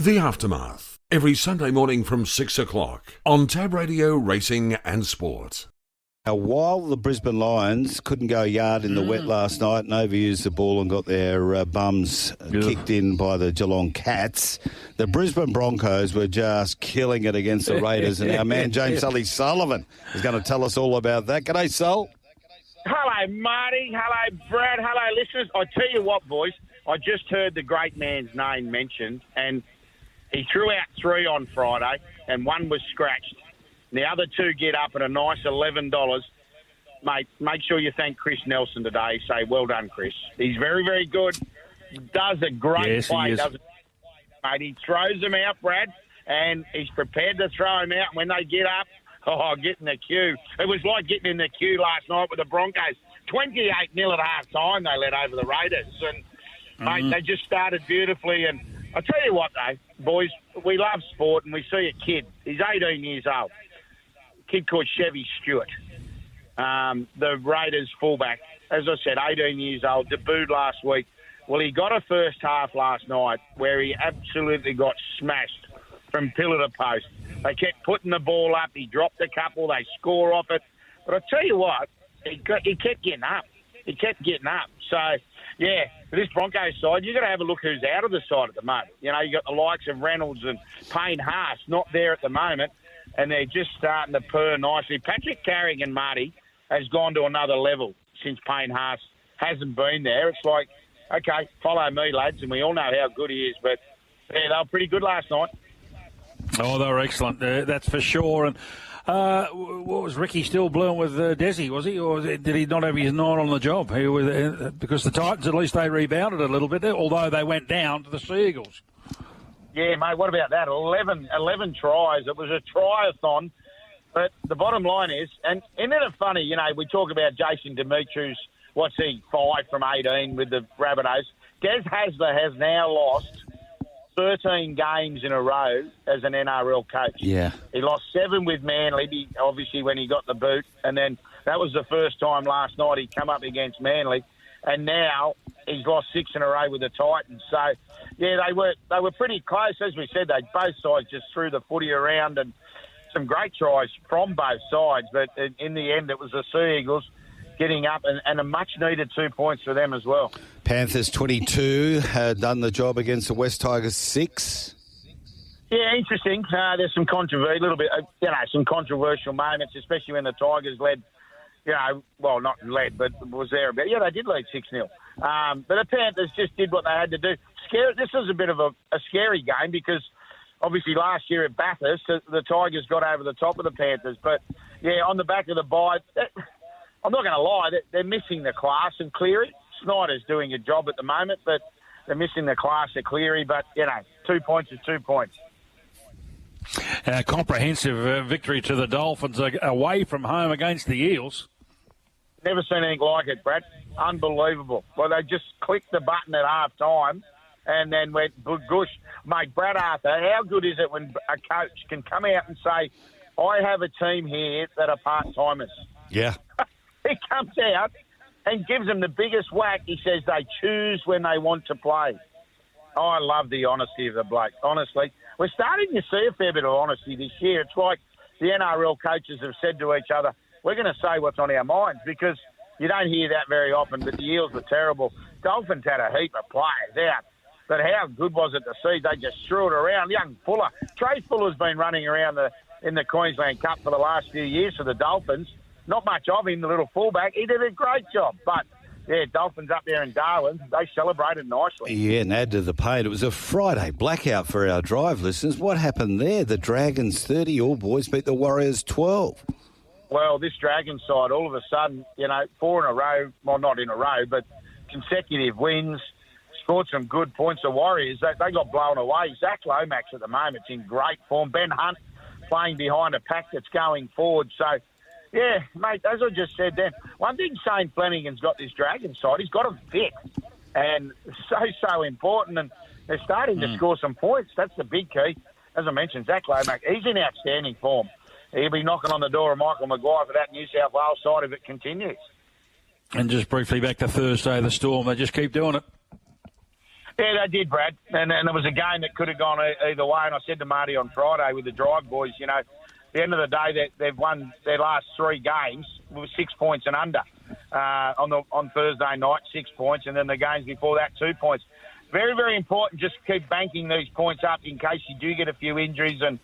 The Aftermath, every Sunday morning from 6 o'clock on Tab Radio Racing and Sport. Now, while the Brisbane Lions couldn't go a yard in the wet last night and overused the ball and got their bums kicked in by the Geelong Cats, the Brisbane Broncos were just killing it against the Raiders. And our man James Sully Sullivan is going to tell us all about that. G'day, Sol. Hello, Marty. Hello, Brad. Hello, listeners. I tell you what, boys, I just heard the great man's name mentioned, and he threw out 3 on Friday, and 1 was scratched. The other 2 get up at a nice $11. Mate, make sure you thank Chris Nelson today. Say, well done, Chris. He's very, very good. Does a great play. Mate, he throws them out, Brad, and he's prepared to throw them out. When they get up, get in the queue. It was like getting in the queue last night with the Broncos. 28-0 at half-time they let over the Raiders. And, mate, they just started beautifully. And I tell you what, though, boys, we love sport, and we see a kid. He's 18 years old. Kid called Chevy Stewart, the Raiders fullback. As I said, 18 years old, debuted last week. Well, he got a first half last night where he absolutely got smashed from pillar to post. They kept putting the ball up. He dropped a couple. They score off it. But I tell you what, he kept getting up. He kept getting up. So, yeah, for this Broncos side, you've got to have a look who's out of the side at the moment. You know, you've got the likes of Reynolds and Payne Haas not there at the moment, and they're just starting to purr nicely. Patrick Carrigan, Marty, has gone to another level since Payne Haas hasn't been there. It's like, okay, follow me, lads, and we all know how good he is. But, yeah, they were pretty good last night. Oh, they were excellent, that's for sure. And what was Ricky still blowing with Desi, was he? Or did he not have his 9 on the job? He was, because the Titans, at least they rebounded a little bit, although they went down to the Seagulls. Yeah, mate, what about that? 11 tries. It was a try-a-thon. But the bottom line is, and isn't it funny, you know, we talk about Jason Demetrius, what's he, 5 from 18 with the Rabbitohs. Des Hasler has now lost 13 games in a row as an NRL coach. Yeah. He lost 7 with Manly, obviously, when he got the boot. And then that was the first time last night he come up against Manly. And now he's lost 6 in a row with the Titans. So, yeah, they were pretty close. As we said, both sides just threw the footy around and some great tries from both sides. But in the end, it was the Sea Eagles getting up and a much-needed 2 points for them as well. Panthers 22 done the job against the West Tigers 6. Yeah, interesting. There's some controversy, a little bit, some controversial moments, especially when the Tigers led. Well, not led, but was there. But yeah, they did lead 6-0. But the Panthers just did what they had to do. This was a bit of a scary game because obviously last year at Bathurst, the Tigers got over the top of the Panthers. But yeah, on the back of the bye, I'm not going to lie, they're missing the class of Cleary. Snyder's doing a job at the moment, but they're missing the class of Cleary. But, 2 points is 2 points. A comprehensive victory to the Dolphins away from home against the Eels. Never seen anything like it, Brad. Unbelievable. Well, they just clicked the button at half-time and then went, gush. Mate, Brad Arthur, how good is it when a coach can come out and say, I have a team here that are part-timers? Yeah. He comes out and gives them the biggest whack. He says they choose when they want to play. Oh, I love the honesty of the bloke, honestly. We're starting to see a fair bit of honesty this year. It's like the NRL coaches have said to each other, we're going to say what's on our minds because you don't hear that very often, but the Eels were terrible. Dolphins had a heap of players out, but how good was it to see? They just threw it around. Young Fuller. Trey Fuller's been running around in the Queensland Cup for the last few years for the Dolphins. Not much of him, the little fullback. He did a great job, but yeah, Dolphins up there in Darwin, they celebrated nicely. Yeah, and add to the pain, it was a Friday blackout for our drive listeners. What happened there? The Dragons 30, all boys beat the Warriors 12. Well, this Dragons side, all of a sudden, 4 in a row, well, not in a row, but consecutive wins, scored some good points. The Warriors, they got blown away. Zach Lomax at the moment is in great form. Ben Hunt playing behind a pack that's going forward. So, yeah, mate, as I just said then, one thing Shane Flanagan's got this Dragons side, he's got them fit. And so important. And they're starting to score some points. That's the big key. As I mentioned, Zach Lomax, he's in outstanding form. He'll be knocking on the door of Michael Maguire for that New South Wales side if it continues. And just briefly back to Thursday, the Storm, they just keep doing it. Yeah, they did, Brad. And there was a game that could have gone either way. And I said to Marty on Friday with the Drive boys, at the end of the day, they've won their last 3 games with 6 points and under. On Thursday night, 6 points. And then the games before that, 2 points. Very, very important just to keep banking these points up in case you do get a few injuries. And,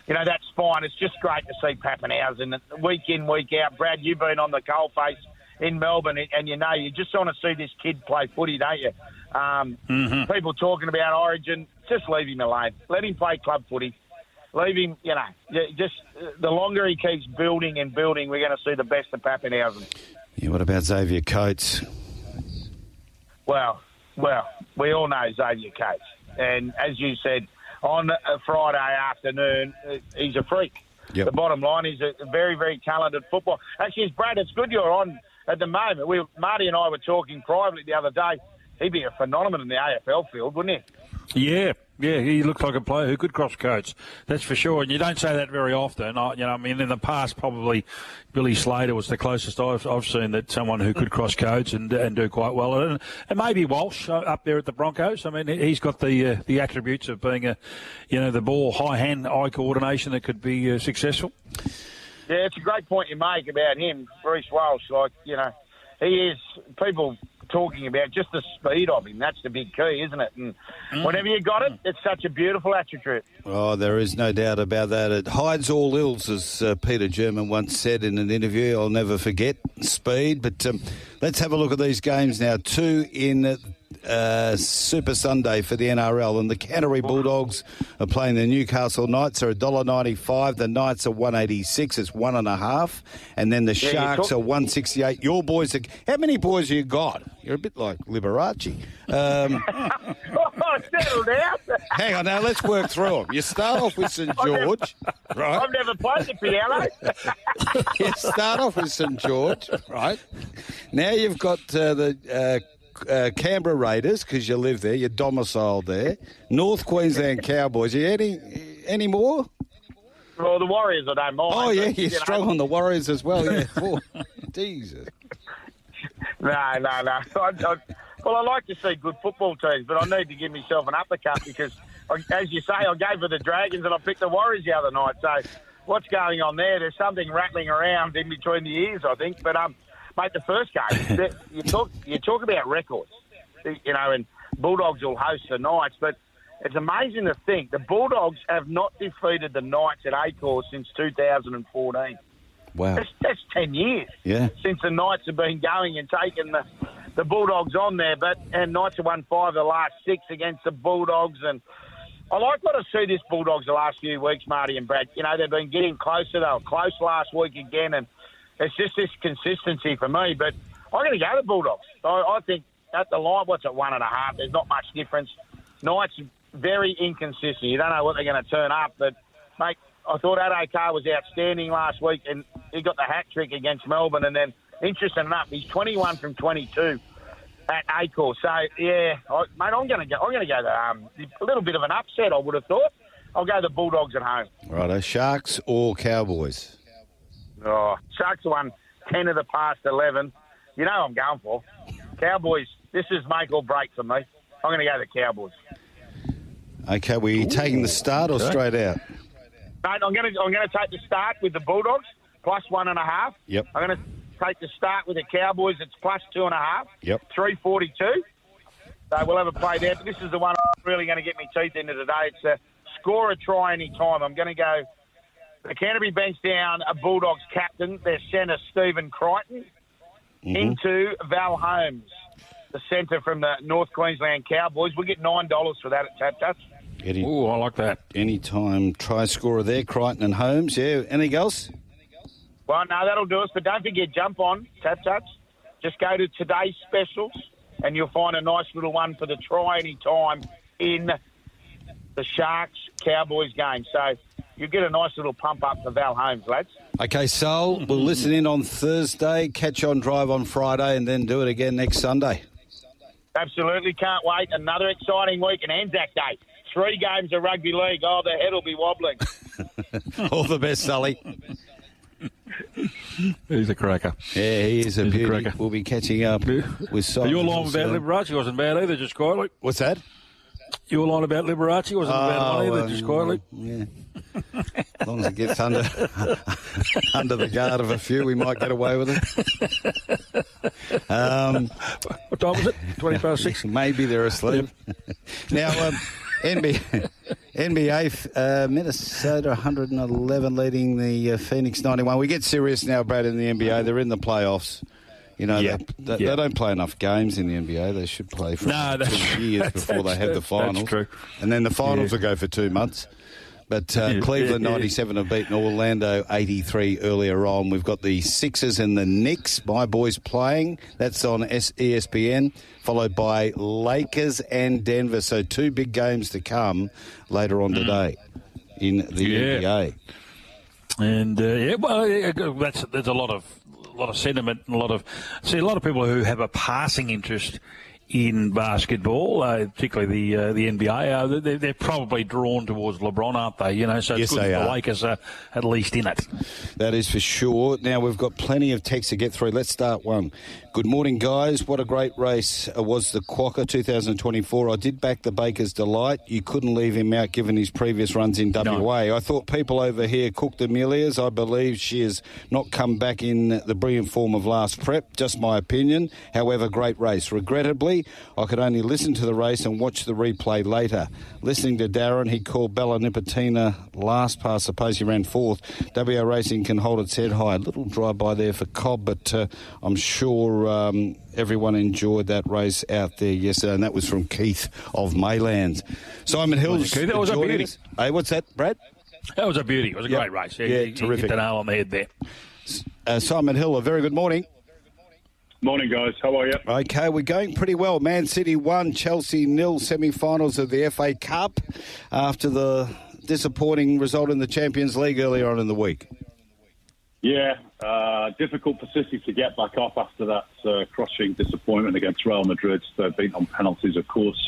that's fine. It's just great to see Pappenhausen week in, week out. Brad, you've been on the coalface in Melbourne, and you just want to see this kid play footy, don't you? People talking about Origin, just leave him alone. Let him play club footy. Leave him, just the longer he keeps building and building, we're going to see the best of Pappenhausen. Yeah, what about Xavier Coates? Well, we all know Xavier Coates. And as you said, on a Friday afternoon, he's a freak. Yep. The bottom line, he's a very, very talented footballer. Actually, Brad, it's good you're on at the moment. Marty and I were talking privately the other day. He'd be a phenomenon in the AFL field, wouldn't he? Yeah, he looks like a player who could cross coats. That's for sure. And you don't say that very often. In the past, probably Billy Slater was the closest I've seen that someone who could cross coats and do quite well. And maybe Walsh up there at the Broncos. I mean, he's got the attributes of being the ball, high hand, eye coordination that could be successful. Yeah, it's a great point you make about him, Bruce Walsh. He is people talking about just the speed of him. That's the big key, isn't it? And whenever you got it, it's such a beautiful attribute. Oh, there is no doubt about that. It hides all ills, as Peter German once said in an interview. I'll never forget speed. But let's have a look at these games now. 2 in Super Sunday for the NRL, and the Canterbury Bulldogs are playing the Newcastle Knights. Are $1.95. The Knights are $1.86. It's 1.5, and then the Sharks are $1.68. Your boys are. How many boys have you got? You're a bit like Liberace. Settle down. Hang on, now let's work through them. You start off with St George, right? I've never played the piano. You start off with St George, right? Now you've got the Canberra Raiders, because you live there, you're domiciled there. North Queensland Cowboys. Are you any more? Well, the Warriors, I don't mind. Oh, yeah, you're strong on the Warriors as well, yeah. Jesus. No. I like to see good football teams, but I need to give myself an uppercut because, as you say, I gave for the Dragons and I picked the Warriors the other night. So what's going on there? There's something rattling around in between the ears, I think. But, mate, the first game, you talk about records, and Bulldogs will host the Knights, but it's amazing to think the Bulldogs have not defeated the Knights at Acor since 2014. Wow. That's 10 years since the Knights have been going and taking the Bulldogs on there. And Knights have won 5 of the last 6 against the Bulldogs. And I like what I see this Bulldogs the last few weeks, Marty and Brad. They've been getting closer. They were close last week again. And it's just this consistency for me. But I'm going to go to Bulldogs. I think at the line, what's at 1.5? There's not much difference. Knights very inconsistent. You don't know what they're going to turn up. But, mate, I thought Adokar was outstanding last week, and he got the hat trick against Melbourne. And then, interesting enough, he's 21 from 22 at Acor. So yeah, mate, I'm going to go a little bit of an upset. I would have thought. I'll go the Bulldogs at home. Righto, Sharks or Cowboys? Oh, Sharks won 10 of the past 11. You know I'm going for Cowboys. This is make or break for me. I'm going to go the Cowboys. Okay, were you taking the start or straight out? Mate, I'm going to take the start with the Bulldogs, plus 1.5. Yep. I'm going to take the start with the Cowboys. It's plus 2.5. Yep. 342. So we'll have a play there. But this is the one I'm really going to get my teeth into today. It's a score a try any time. I'm going to go the Canterbury bench down a Bulldogs captain, their centre Stephen Crichton, into Val Holmes, the centre from the North Queensland Cowboys. We'll get $9 for that at Tap Touch. Oh, I like that. Anytime try scorer there, Crichton and Holmes. Yeah. Anything else? Well, no, that'll do us. But don't forget, jump on Tap Touch. Just go to today's specials, and you'll find a nice little one for the try any time in the Sharks-Cowboys game. So you'll get a nice little pump up for Val Holmes, lads. Okay, Sol, we'll listen in on Thursday, catch on drive on Friday, and then do it again next Sunday. Absolutely, can't wait. Another exciting week and Anzac Day. 3 games of rugby league. Oh, the head will be wobbling. All the best, Sully. He's a cracker. Yeah, he is a He's a beauty. cracker. We'll be catching up with Simon. Your line about Liberace wasn't bad either, just quietly. What's that? Your line about Liberace wasn't a bad one either, just quietly. Yeah. As long as it gets under the guard of a few, we might get away with it. What time was it? 6:20? Maybe they're asleep. Now, NBA, Minnesota 111 leading the Phoenix 91. We get serious now, Brad, in the NBA. They're in the playoffs. You know, they don't play enough games in the NBA. They should play for 2 years before they have the finals. That's true. And then the finals will go for 2 months. But Cleveland 97 have beaten Orlando 83 earlier on. We've got the Sixers and the Knicks, my boys, playing. That's on ESPN, followed by Lakers and Denver. So 2 big games to come later on today in the NBA. And there's a lot of sentiment and a lot of people who have a passing interest in basketball, particularly the NBA. They're probably drawn towards LeBron, aren't they? You know, so it's good that the Lakers are at least in it. That is for sure. Now, we've got plenty of texts to get through. Let's start one. Good morning, guys. What a great race was the Quokka 2024. I did back the Baker's Delight. You couldn't leave him out given his previous runs in WA. No. I thought people over here cooked Amelia's. I believe she has not come back in the brilliant form of last prep. Just my opinion. However, great race. Regrettably, I could only listen to the race and watch the replay later. Listening to Darren, he called Bella Nipotina last pass. Suppose he ran fourth. WA Racing can hold its head high. A little drive-by there for Cobb, but I'm sure everyone enjoyed that race out there yesterday, and that was from Keith of Maylands. Simon Hill's that was a beauty. Hey, what's that, Brad? That was a beauty. It was a great race. Terrific. You hit the nail on the head there. Simon Hill, a very good morning. Morning, guys. How are you? Okay, we're going pretty well. Man City 1, Chelsea 0, semi-finals of the FA Cup after the disappointing result in the Champions League earlier on in the week. Yeah, difficult for City to get back up after that crushing disappointment against Real Madrid. They're beaten on penalties, of course,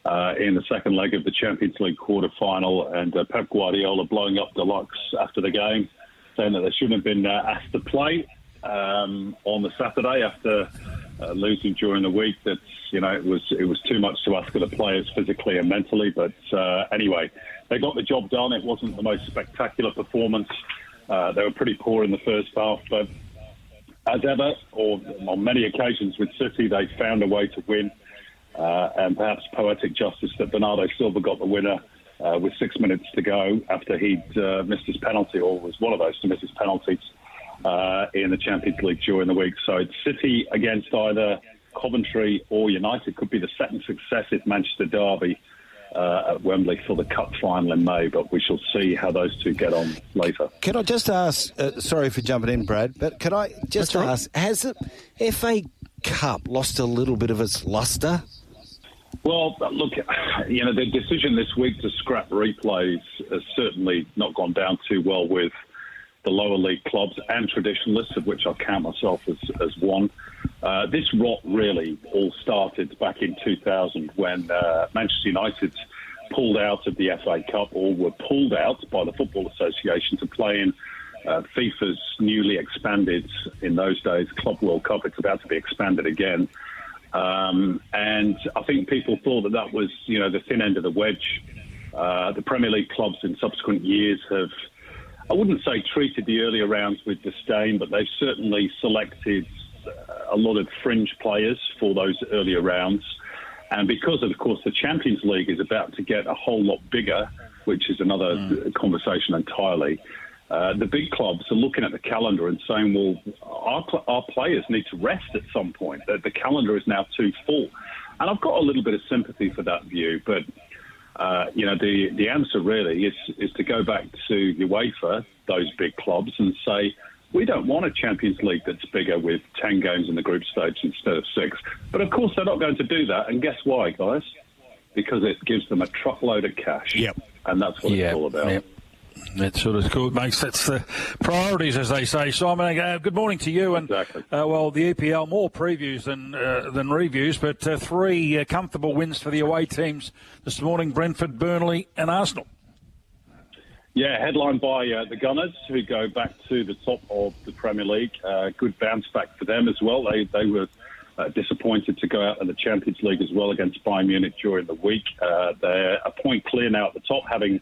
in the second leg of the Champions League quarter-final. And Pep Guardiola blowing up Deluxe after the game, saying that they shouldn't have been asked to play on the Saturday after losing during the week. That, you know, it was too much to ask of the players physically and mentally. But anyway, they got the job done. It wasn't the most spectacular performance. They were pretty poor in the first half, but as ever, or on many occasions with City, they found a way to win. And perhaps poetic justice that Bernardo Silva got the winner with 6 minutes to go after he'd missed his penalty, or was one of those to miss his penalties in the Champions League during the week. So it's City against either Coventry or United. Could be the second successive Manchester derby at Wembley for the Cup final in May, but we shall see how those two get on later. Can I just ask, sorry for jumping in, Brad, but can I just ask, has the FA Cup lost a little bit of its lustre? Well, look, you know, the decision this week to scrap replays has certainly not gone down too well with the lower league clubs and traditionalists, of which I count myself as one. This rot really all started back in 2000 when Manchester United pulled out of the FA Cup, or were pulled out by the Football Association to play in FIFA's newly expanded, in those days, Club World Cup. It's about to be expanded again. And I think people thought that was, you know, the thin end of the wedge. The Premier League clubs in subsequent years have, I wouldn't say treated the earlier rounds with disdain, but they've certainly selected a lot of fringe players for those earlier rounds. And because, of course, the Champions League is about to get a whole lot bigger, which is another conversation entirely, the big clubs are looking at the calendar and saying, well, our players need to rest at some point. The calendar is now too full. And I've got a little bit of sympathy for that view, but you know, the answer really is to go back to UEFA, those big clubs, and say, we don't want a Champions League that's bigger with 10 games in the group stage instead of 6. But of course, they're not going to do that. And guess why, guys? Because it gives them a truckload of cash. Yep. And that's what it's all about. Yep. That sort of cool. That's the priorities, as they say. Simon, good morning to you. And exactly. Well, the EPL, more previews than reviews, but 3 comfortable wins for the away teams this morning: Brentford, Burnley, and Arsenal. Yeah, headlined by the Gunners, who go back to the top of the Premier League. Good bounce back for them as well. They were disappointed to go out in the Champions League as well against Bayern Munich during the week. They're a point clear now at the top, having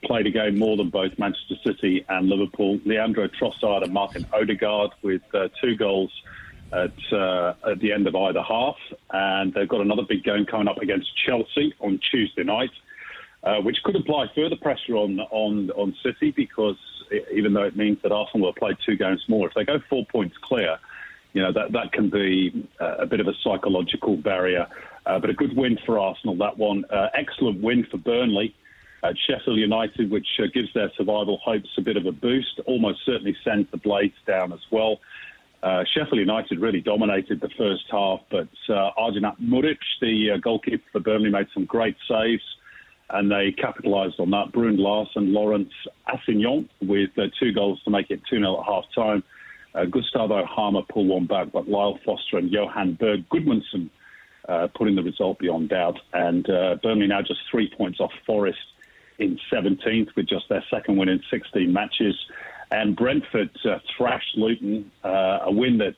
played a game more than both Manchester City and Liverpool. Leandro Trossard and Martin Odegaard with 2 goals at the end of either half. And they've got another big game coming up against Chelsea on Tuesday night, which could apply further pressure on City, because even though it means that Arsenal will play 2 games more, if they go 4 points clear, that can be a bit of a psychological barrier. But a good win for Arsenal, that one. Excellent win for Burnley at Sheffield United, which gives their survival hopes a bit of a boost. Almost certainly sends the Blades down as well. Sheffield United really dominated the first half, but Arjun Muric, the goalkeeper for Burnley, made some great saves, and they capitalised on that. Brun Larsen, Lawrence Assignon with 2 goals to make it 2-0 at half-time. Gustavo Harmer pulled one back, but Lyle Foster and Johan Berg Gudmundsson putting the result beyond doubt. And Burnley now just 3 points off Forest in 17th with just their second win in 16 matches. And Brentford thrashed Luton, a win that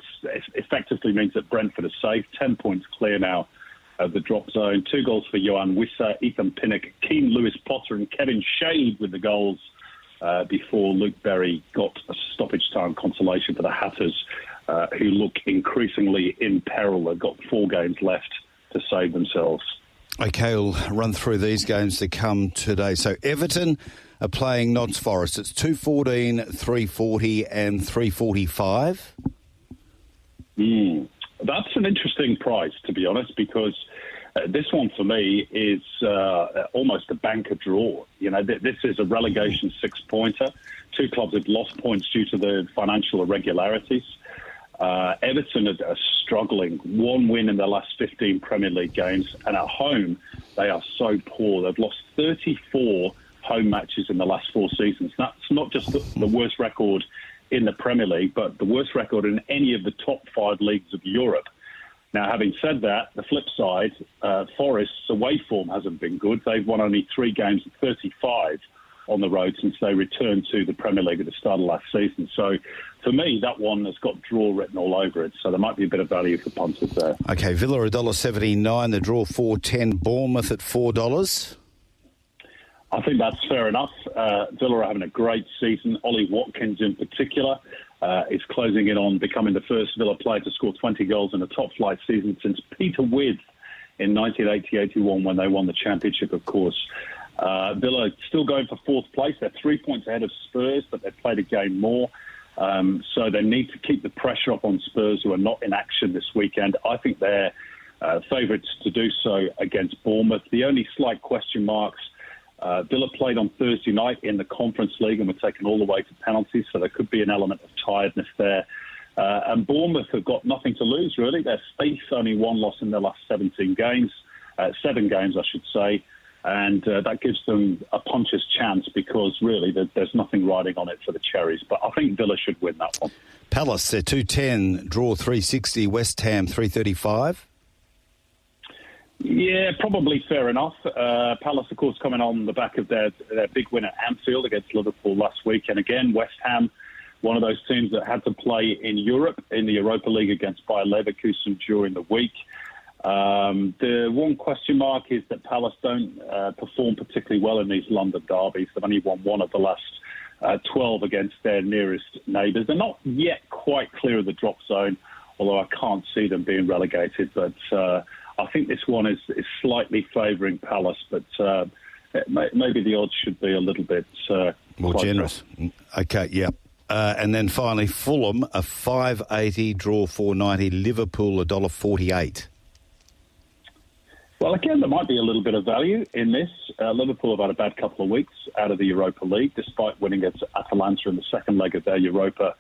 effectively means that Brentford are safe, 10 points clear now of the drop zone. 2 goals for Johan Wissa, Ethan Pinnock, Keane Lewis Potter and Kevin Shade with the goals before Luke Berry got a stoppage time consolation for the Hatters, who look increasingly in peril. They've got 4 games left to save themselves. OK, we'll run through these games to come today. So Everton are playing Notts Forest. It's 2:14, 3:40 and 3:45. That's an interesting price, to be honest, because this one for me is almost a banker draw. This is a relegation 6-pointer. 2 clubs have lost points due to the financial irregularities. Everton are struggling. 1 win in their last 15 Premier League games, and at home they are so poor. They've lost 34 home matches in the last 4 seasons. That's not just the worst record in the Premier League, but the worst record in any of the top 5 leagues of Europe. Now, having said that, the flip side, Forest's away form hasn't been good. They've won only 3 games at 35 on the road since they returned to the Premier League at the start of last season. So, for me, that one has got draw written all over it. So there might be a bit of value for punters there. OK, Villa $1.79, the draw $4.10, Bournemouth at $4. I think that's fair enough. Villa are having a great season. Ollie Watkins in particular is closing in on becoming the first Villa player to score 20 goals in a top-flight season since Peter With in 1980-81 when they won the championship, of course. Villa still going for 4th place. They're 3 points ahead of Spurs, but they've played a game more. So they need to keep the pressure up on Spurs, who are not in action this weekend. I think they're favourites to do so against Bournemouth. The only slight question marks, Villa played on Thursday night in the Conference League and were taken all the way to penalties, so there could be an element of tiredness there. And Bournemouth have got nothing to lose, really. They've faced only 1 loss in their last 7 games, I should say. And that gives them a puncher's chance because, really, there's nothing riding on it for the Cherries. But I think Villa should win that one. Palace, they're 2.10, draw 3.60, West Ham 3.35. Yeah, probably fair enough. Palace, of course, coming on the back of their big win at Anfield against Liverpool last week. And again, West Ham, one of those teams that had to play in Europe, in the Europa League against Bayer Leverkusen during the week. The one question mark is that Palace don't perform particularly well in these London derbies. They've only won 1 of the last 12 against their nearest neighbours. They're not yet quite clear of the drop zone, although I can't see them being relegated. But I think this one is slightly favouring Palace, but maybe the odds should be a little bit more generous. OK, yeah. And then finally, Fulham, a 5.80, draw 4.90, Liverpool $1.48. Well, again, there might be a little bit of value in this. Liverpool have had a bad couple of weeks out of the Europa League, despite winning at Atalanta in the second leg of their Europa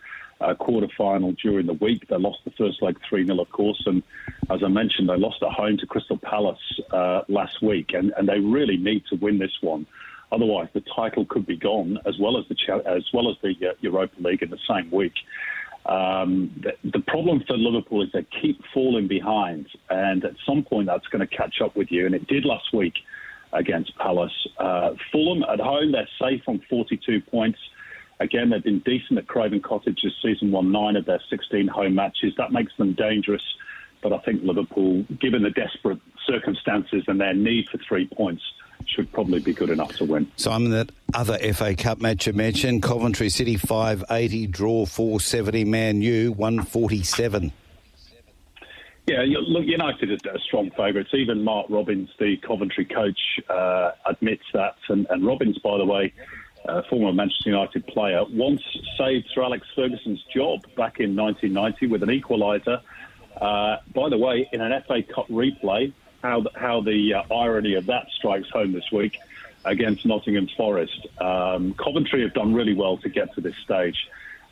quarter-final during the week. They lost the first leg 3-0, of course, and as I mentioned, they lost at home to Crystal Palace last week, and they really need to win this one. Otherwise, the title could be gone, as well as the Europa League in the same week. The problem for Liverpool is they keep falling behind, and at some point that's going to catch up with you, and it did last week against Palace. Fulham at home, they're safe on 42 points. Again, they've been decent at Craven Cottage this season, won 9 of their 16 home matches. That makes them dangerous. But I think Liverpool, given the desperate circumstances and their need for 3 points, should probably be good enough to win. Simon, that other FA Cup match you mentioned, Coventry City 580, draw 470, Man U 147. Yeah, look, United are strong favourites. Even Mark Robbins, the Coventry coach, admits that. And Robbins, by the way, former Manchester United player, once saved Sir Alex Ferguson's job back in 1990 with an equaliser. By the way, in an FA Cup replay, how the irony of that strikes home this week against Nottingham Forest. Coventry have done really well to get to this stage.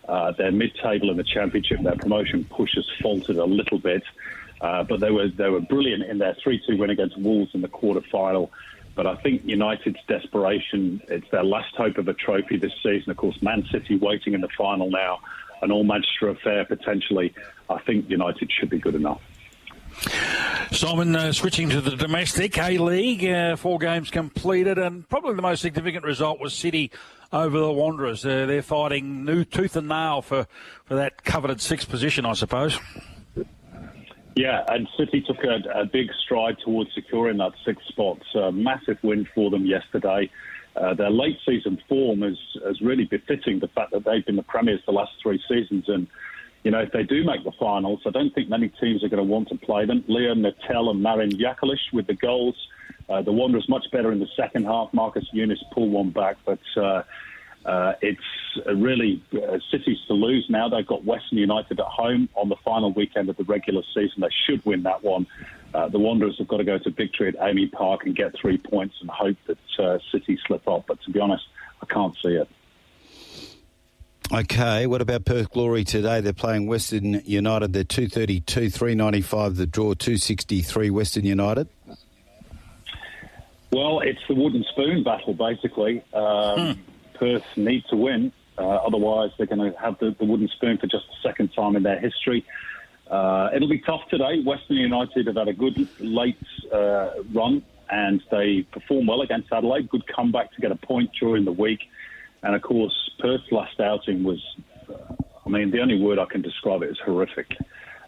They're mid-table in the Championship. Their promotion push has faltered a little bit, but they were brilliant in their 3-2 win against Wolves in the quarter-final. But I think United's desperation, it's their last hope of a trophy this season. Of course, Man City waiting in the final now, an all-Manchester affair potentially. I think United should be good enough. Simon, switching to the domestic A-League, 4 games completed, and probably the most significant result was City over the Wanderers. They're fighting tooth and nail for that coveted 6th position, I suppose. Yeah, and City took a big stride towards securing that 6th spot. Massive win for them yesterday. Their late season form is really befitting the fact that they've been the premiers the last 3 seasons. And, you know, if they do make the finals, I don't think many teams are going to want to play them. Leo Natel and Marin Jakalic with the goals. The Wanderers much better in the second half. Marcus Younis pulled one back, but it's really City's to lose now. They've got Western United at home on the final weekend of the regular season. They should win that one. The Wanderers have got to go to victory at Amy Park and get 3 points and hope that City slip up. But to be honest, I can't see it. Okay, what about Perth Glory today? They're playing Western United. They're 232, 395. The draw 263. Western United. Well, it's the wooden spoon battle, basically. Perth need to win. Otherwise, they're going to have the wooden spoon for just the second time in their history. It'll be tough today. Western United have had a good late run, and they perform well against Adelaide. Good comeback to get a point during the week. And, of course, Perth's last outing was, the only word I can describe it is horrific.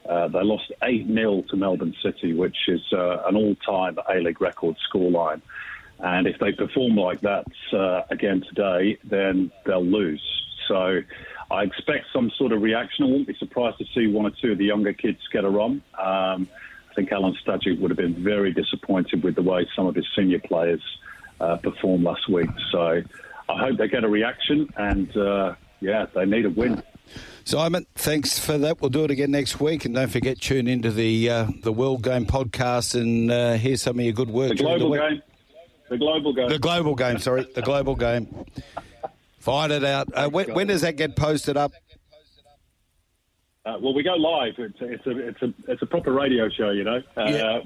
They lost 8-0 to Melbourne City, which is an all-time A-League record scoreline. And if they perform like that again today, then they'll lose. So I expect some sort of reaction. I wouldn't be surprised to see 1 or 2 of the younger kids get a run. I think Alan Stadgic would have been very disappointed with the way some of his senior players performed last week. So I hope they get a reaction, and, they need a win. Simon, thanks for that. We'll do it again next week, and don't forget, tune into the World Game podcast and hear some of your good work. The Global Game. The Global Game. The Global Game, sorry. The Global Game. Find it out. When does that get posted up? Well, we go live. It's a proper radio show, you know.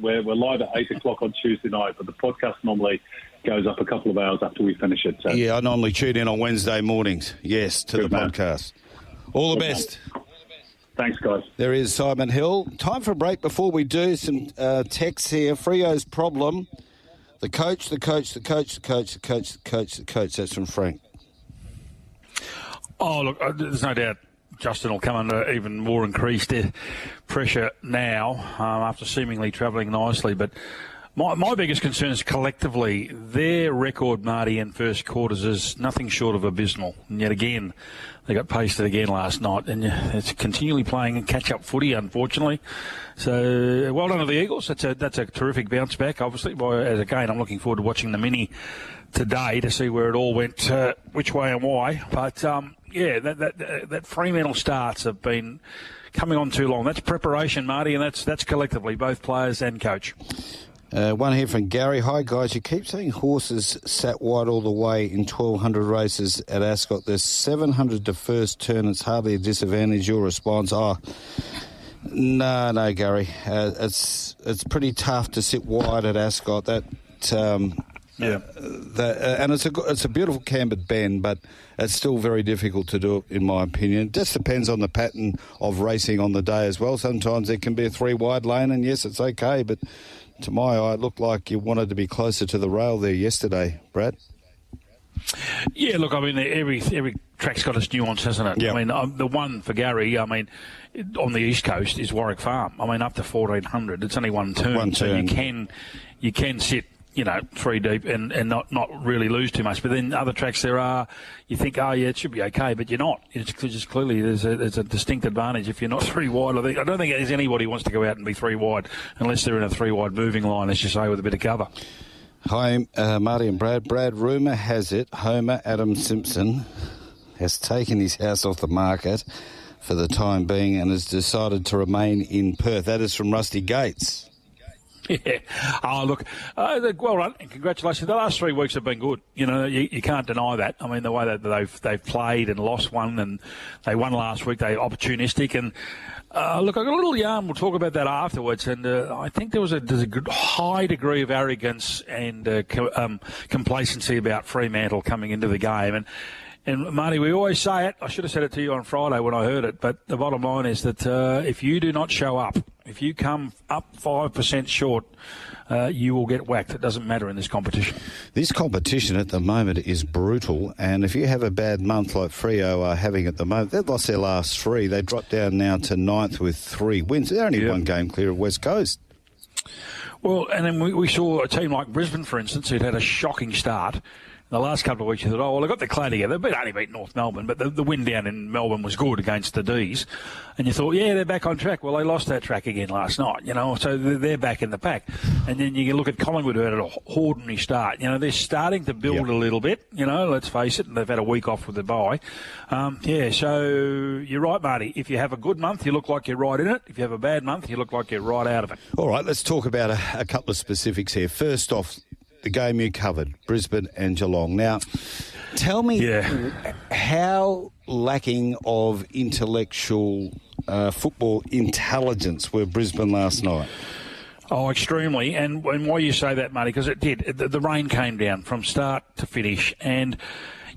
We're live at 8 o'clock on Tuesday night, but the podcast normally goes up a couple of hours after we finish it. Yeah, I normally tune in on Wednesday mornings. Yes, to Good the man. podcast. All the best. Thanks, guys. There is Simon Hill. Time for a break. Before we do, some texts here. Frio's problem. The coach. That's from Frank. Oh, look, there's no doubt Justin will come under even more increased pressure now after seemingly travelling nicely. But my biggest concern is collectively their record, Marty, in first quarters is nothing short of abysmal. And yet again, they got pasted again last night, and it's continually playing catch-up footy, unfortunately. So, well done to the Eagles. That's a terrific bounce back, obviously. Again, I'm looking forward to watching the mini today to see where it all went, which way and why. But, that Fremantle starts have been coming on too long. That's preparation, Marty, and that's collectively, both players and coach. One here from Gary. Hi, guys. You keep saying horses sat wide all the way in 1,200 races at Ascot. There's 700 to first turn. It's hardly a disadvantage. Your response? No, Gary. It's pretty tough to sit wide at Ascot. And it's a beautiful cambered bend, but it's still very difficult to do it, in my opinion. It just depends on the pattern of racing on the day as well. Sometimes there can be a 3-wide lane, and yes, it's okay, but to my eye, it looked like you wanted to be closer to the rail there yesterday, Brad. Yeah, look, I mean, every track's got its nuance, hasn't it? Yep. I mean, the one for Gary, I mean, on the East Coast is Warwick Farm. I mean, up to 1,400, it's only one turn. So you can sit, 3 deep and not really lose too much. But then other tracks there are, you think, oh, yeah, it should be okay, but you're not. It's just clearly there's a distinct advantage if you're not 3 wide. I don't think there's anybody who wants to go out and be 3 wide unless they're in a 3 wide moving line, as you say, with a bit of cover. Hi, Marty and Brad. Brad, rumour has it Homer Adam Simpson has taken his house off the market for the time being and has decided to remain in Perth. That is from Rusty Gates. Yeah. Oh, look, well done and congratulations. The last 3 weeks have been good. You can't deny that. I mean, the way that they've played and lost one, and they won last week, they're opportunistic. And look, I got a little yarn. We'll talk about that afterwards. And I think there's a good high degree of arrogance and complacency about Fremantle coming into the game. And Marty, we always say it. I should have said it to you on Friday when I heard it. But the bottom line is that if you do not show up, if you come up 5% short, you will get whacked. It doesn't matter in this competition. This competition at the moment is brutal. And if you have a bad month like Freo are having at the moment, they've lost their last 3. They dropped down now to 9th with 3 wins. They're only 1 game clear of West Coast. Well, and then we saw a team like Brisbane, for instance, who'd had a shocking start. The last couple of weeks, you thought, they got their clay together. They only beat North Melbourne, but the win down in Melbourne was good against the D's. And you thought, yeah, they're back on track. Well, they lost that track again last night, so they're back in the pack. And then you can look at Collingwood, who had an ordinary start. They're starting to build a little bit, let's face it, and they've had a week off with the bye. So you're right, Marty. If you have a good month, you look like you're right in it. If you have a bad month, you look like you're right out of it. All right, let's talk about a couple of specifics here. First off, the game you covered, Brisbane and Geelong. Now, tell me how lacking of intellectual football intelligence were Brisbane last night? Oh, extremely. And why you say that, Marty, because it did. The rain came down from start to finish, and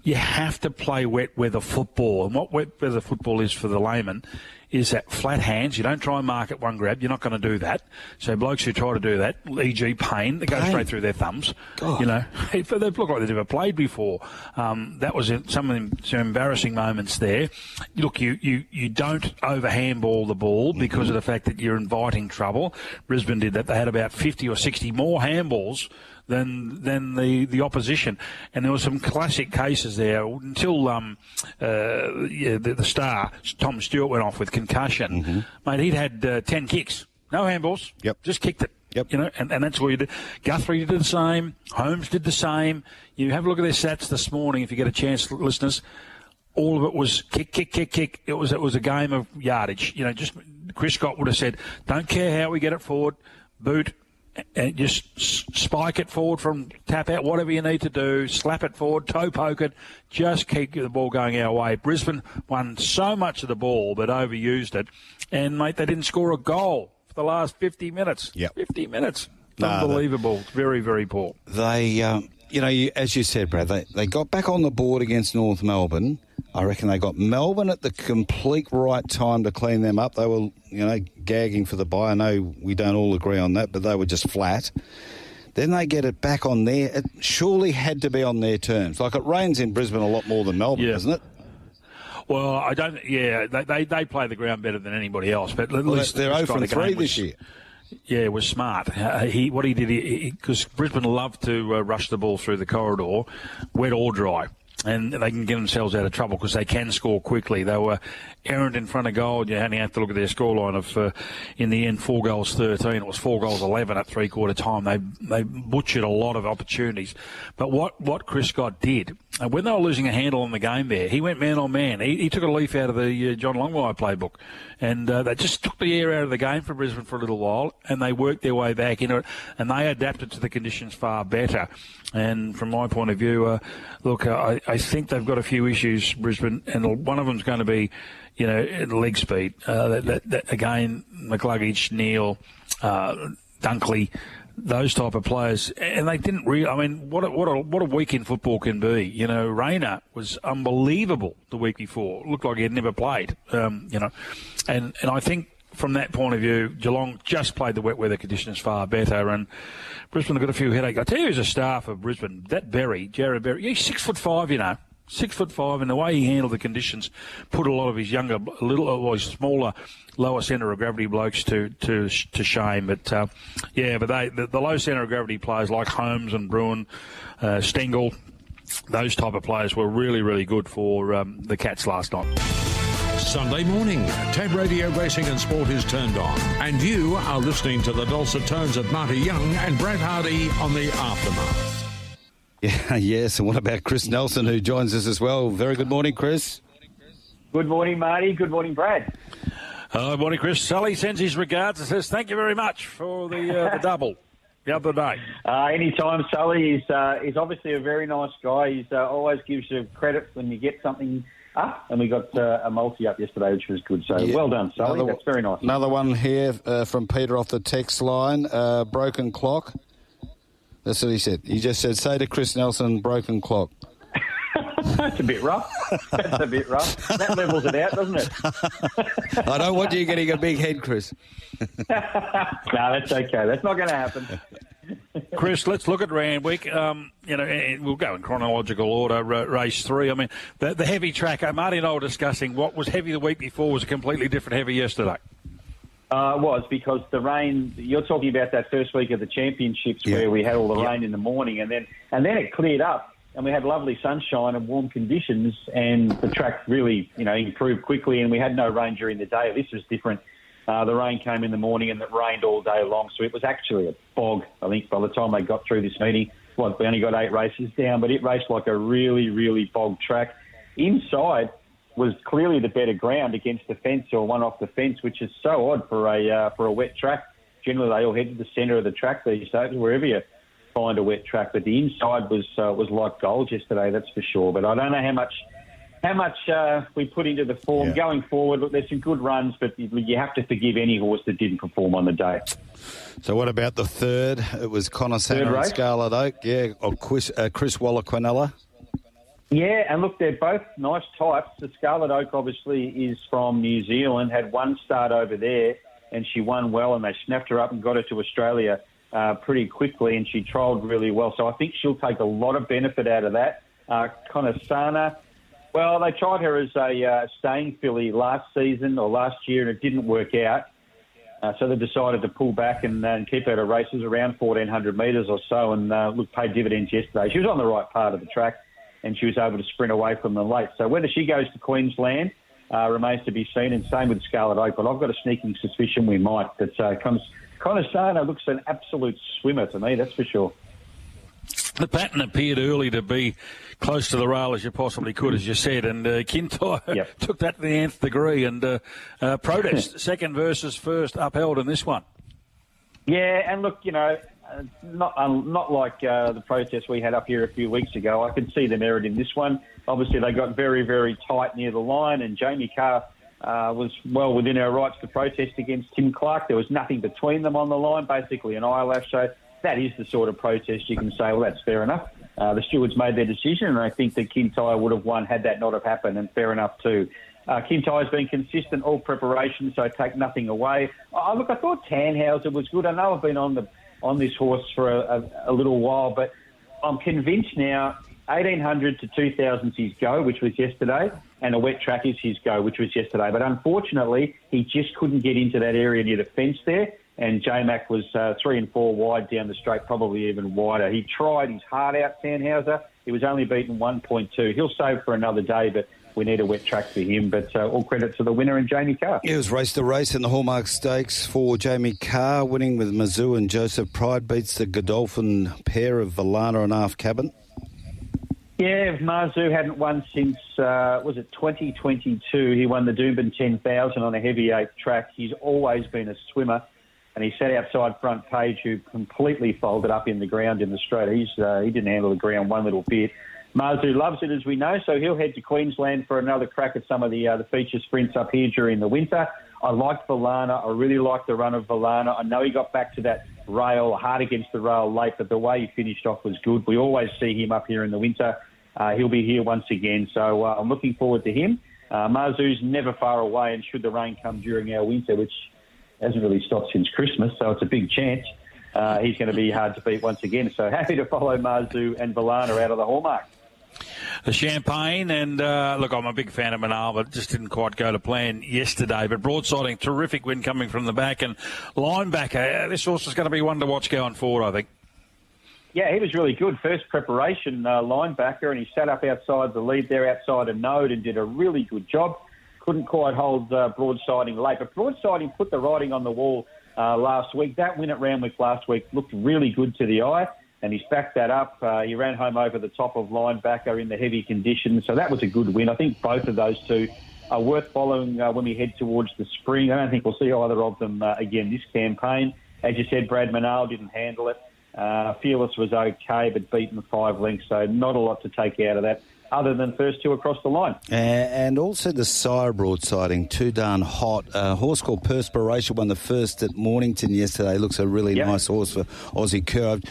you have to play wet weather football. And what wet weather football is for the layman is that flat hands. You don't try and mark at one grab. You're not going to do that. So blokes who try to do that, e.g. Pain, they go straight through their thumbs. God. They look like they've never played before. That was some embarrassing moments there. Look, you don't overhandball the ball because of the fact that you're inviting trouble. Brisbane did that. They had about 50 or 60 more handballs than the opposition. And there were some classic cases there until the star, Tom Stewart, went off with concussion. Mm-hmm. Mate, he'd had 10 kicks. No handballs. Yep. Just kicked it. Yep. And that's what you did. Guthrie did the same. Holmes did the same. You have a look at their stats this morning if you get a chance, listeners. All of it was kick, kick, kick, kick. It was a game of yardage. Just Chris Scott would have said, don't care how we get it forward, boot, and just spike it forward from tap out, whatever you need to do, slap it forward, toe poke it, just keep the ball going our way. Brisbane won so much of the ball but overused it. And, mate, they didn't score a goal for the last 50 minutes. Yep. 50 minutes. Unbelievable. Very, very poor. They, as you said, Brad, they got back on the board against North Melbourne. I reckon they got Melbourne at the complete right time to clean them up. They were, gagging for the bye. I know we don't all agree on that, but they were just flat. Then they get it back on there. It surely had to be on their terms. Like, it rains in Brisbane a lot more than Melbourne, doesn't it? Well, I don't. Yeah, they play the ground better than anybody else. But at least they're 0 from 3 this year. Yeah, it was smart. What he did, because Brisbane loved to rush the ball through the corridor, wet or dry. And they can get themselves out of trouble because they can score quickly. They were errant in front of goal. You only have to look at their scoreline of, in the end, 4 goals 13. It was 4 goals 11 at three-quarter time. They butchered a lot of opportunities. But what Chris Scott did, when they were losing a handle on the game there, he went man on man. He took a leaf out of the John Longmire playbook. And they just took the air out of the game for Brisbane for a little while, and they worked their way back into it, and they adapted to the conditions far better. And from my point of view, I think they've got a few issues, Brisbane, and one of them's going to be, leg speed. Again, McCluggage, Neal, Dunkley, those type of players, and they didn't really. I mean, what a week in football can be. Rayner was unbelievable the week before. Looked like he had never played. And I think from that point of view, Geelong just played the wet weather conditions far better, and Brisbane have got a few headaches. I tell you, as a staff of Brisbane, that Jared Berry, he's 6'5", you know. 6'5", and the way he handled the conditions put a lot of his younger, his smaller, lower centre of gravity blokes to shame. But the low centre of gravity players like Holmes and Bruin, Stengel, those type of players were really, really good for the Cats last night. Sunday morning, Tab Radio Racing and Sport is turned on, and you are listening to the dulcet tones of Marty Young and Brad Hardie on the Aftermath. Yeah, yes, and what about Chris Nelson, who joins us as well? Very good morning, Chris. Good morning, Marty. Good morning, Brad. Good morning, Chris. Sully sends his regards and says thank you very much for the double the other day. Anytime, Sully. He's obviously a very nice guy. He's always gives you credit when you get something up, and we got a multi up yesterday, which was good. So well done, Sully. That's very nice. Another one here from Peter off the text line, broken clock. That's what he said. He just said, say to Chris Nelson, broken clock. That's a bit rough. That levels it out, doesn't it? I don't want you getting a big head, Chris. No, that's okay. That's not going to happen. Chris, let's look at Randwick. We'll go in chronological order. Race 3. I mean, the heavy track. Marty and I were discussing what was heavy the week before was a completely different heavy yesterday. It was because the rain. You're talking about that first week of the championships where we had all the rain in the morning, and then it cleared up, and we had lovely sunshine and warm conditions, and the track really, improved quickly, and we had no rain during the day. This was different. The rain came in the morning, and it rained all day long, so it was actually a bog. I think by the time they got through this meeting, we only got 8 races down, but it raced like a really, really bog track. Inside was clearly the better ground against the fence or one off the fence, which is so odd for a wet track. Generally, they all head to the centre of the track these days, wherever you find a wet track. But the inside was like gold yesterday, that's for sure. But I don't know how much we put into the form going forward. Look, there's some good runs, but you have to forgive any horse that didn't perform on the day. So what about the third? It was Connor Sanner and Scarlet Oak, or Chris Waller-Quinella. Yeah, and look, they're both nice types. The Scarlet Oak obviously is from New Zealand, had one start over there, and she won well, and they snapped her up and got her to Australia pretty quickly, and she trialled really well. So I think she'll take a lot of benefit out of that. Conasana, well, they tried her as a staying filly last season or last year, and it didn't work out. So they decided to pull back and keep her to races around 1,400 metres or so, and paid dividends yesterday. She was on the right part of the track, and she was able to sprint away from them late. So whether she goes to Queensland remains to be seen, and same with Scarlet Oak. But I've got a sneaking suspicion we might. But Conasana looks an absolute swimmer to me, that's for sure. The pattern appeared early to be close to the rail as you possibly could, as you said, and Kintyre took that to the nth degree, and protest, second versus first, upheld in this one. Yeah, and look, not like the protest we had up here a few weeks ago. I can see the merit in this one. Obviously, they got very, very tight near the line, and Jamie Carr was well within her rights to protest against Tim Clark. There was nothing between them on the line, basically an eyelash. So that is the sort of protest you can say, well, that's fair enough. The stewards made their decision, and I think that Kintyre would have won had that not have happened, and fair enough too. Kintyre's been consistent all preparation, so take nothing away. I thought Tannhauser was good. I know I've been on this horse for a little while, but I'm convinced now 1,800 to 2,000 is his go, which was yesterday, and a wet track is his go, which was yesterday. But unfortunately, he just couldn't get into that area near the fence there, and J-Mac was 3 and 4 wide down the straight, probably even wider. He tried his heart out, Tannhauser. He was only beaten 1.2. He'll save for another day, but we need a wet track for him. But all credit to the winner and Jamie Carr. It was race to race in the Hallmark Stakes for Jamie Carr, winning with Mizzou and Joseph Pride, beats the Godolphin pair of Valana and Half Cabin. Yeah, Marzu hadn't won since, 2022. He won the Doomben 10,000 on a heavy 8 track. He's always been a swimmer, and he sat outside front page, who completely folded up in the ground in the straight. He didn't handle the ground one little bit. Marzu loves it, as we know, so he'll head to Queensland for another crack at some of the feature sprints up here during the winter. I liked Valana. I really liked the run of Valana. I know he got back to that rail, hard against the rail late, but the way he finished off was good. We always see him up here in the winter. He'll be here once again, so I'm looking forward to him. Marzu's never far away, and should the rain come during our winter, which Hasn't really stopped since Christmas, so it's a big chance. He's going to be hard to beat once again. So happy to follow Marzu and Valana out of the Hallmark. The Champagne, and look, I'm a big fan of Manal, but it just didn't quite go to plan yesterday. But broadsiding, terrific win coming from the back, and linebacker, this horse is going to be one to watch going forward, I think. Yeah, he was really good. First preparation linebacker, and he sat up outside the lead there, outside a node, and did a really good job. Couldn't quite hold broadsiding late, but broadsiding put the writing on the wall last week. That win at Randwick last week looked really good to the eye, and he's backed that up. He ran home over the top of linebacker in the heavy conditions, so that was a good win. I think both of those two are worth following when we head towards the spring. I don't think we'll see either of them again this campaign. As you said, Brad Manal didn't handle it. Fearless was okay, but beaten 5 lengths, so not a lot to take out of that, other than first two across the line. And also the sire broadsiding, Too Darn Hot. A horse called Perspiration won the first at Mornington yesterday. Looks a really nice horse for Aussie Curve.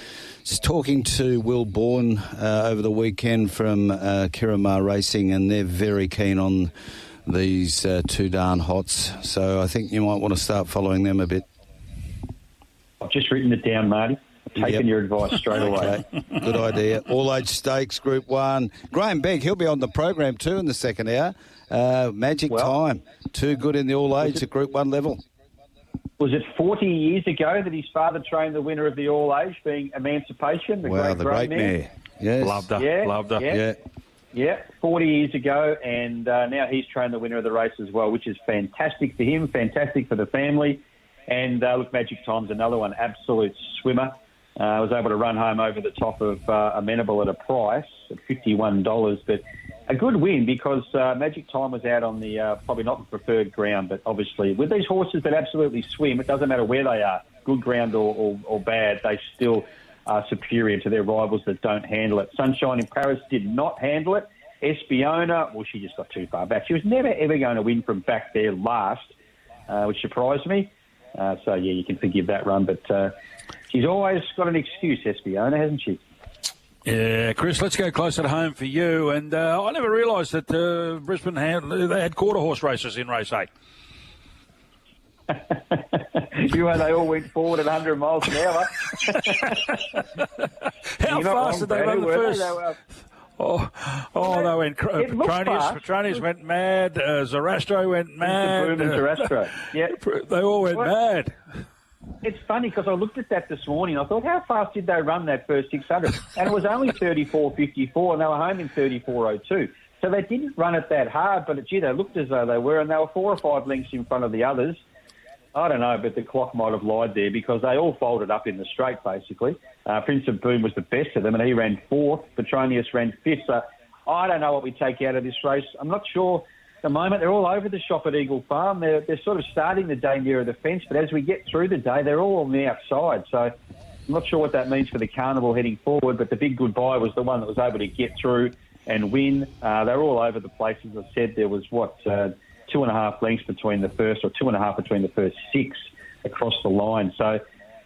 Just talking to Will Bourne over the weekend from Kiramar Racing, and they're very keen on these Too Darn Hots. So I think you might want to start following them a bit. I've just written it down, Marty. Taking your advice straight away. Good idea. All-age stakes, Group 1. Grahame Begg, he'll be on the program too in the second hour. Magic Time. Too good in the all-age at Group 1 level. Was it 40 years ago that his father trained the winner of the all-age, being Emancipation, the great mare? Yes. Loved her. Yeah, Loved her. Yeah. Yeah, 40 years ago, and now he's trained the winner of the race as well, which is fantastic for him, fantastic for the family. And look, Magic Time's another one, absolute swimmer. I was able to run home over the top of Amenable at a price at $51, but a good win because Magic Time was out on the probably not the preferred ground, but obviously with these horses that absolutely swim, it doesn't matter where they are, good ground or bad, they still are superior to their rivals that don't handle it. Sunshine in Paris did not handle it. Espiona, well, she just got too far back. She was never, ever going to win from back there last, which surprised me. So, yeah, you can forgive that run, but she's always got an excuse, Espiona, hasn't she? Yeah, Chris, let's go closer to home for you. And I never realised that Brisbane they had quarter horse races in race 8. You know, they all went forward at 100 miles an hour. How fast did they run the first? They went. Petronius went mad. Zarastro went mad. Boom and Zarastro. Yeah, they all went mad. It's funny because I looked at that this morning. I thought, how fast did they run that first 600? And it was only 34.54, and they were home in 34.02. So they didn't run it that hard, but gee, they looked as though they were, and they were 4 or 5 lengths in front of the others. I don't know, but the clock might have lied there because they all folded up in the straight, basically. Prince of Boom was the best of them, and he ran 4th. Petronius ran 5th. So I don't know what we take out of this race. I'm not sure. At the moment, they're all over the shop at Eagle Farm. They're sort of starting the day near the fence, but as we get through the day, they're all on the outside. So I'm not sure what that means for the carnival heading forward, but the big goodbye was the one that was able to get through and win. They're all over the place. As I said, there was, 2.5 lengths between the first, or 2.5 between the first 6 across the line. So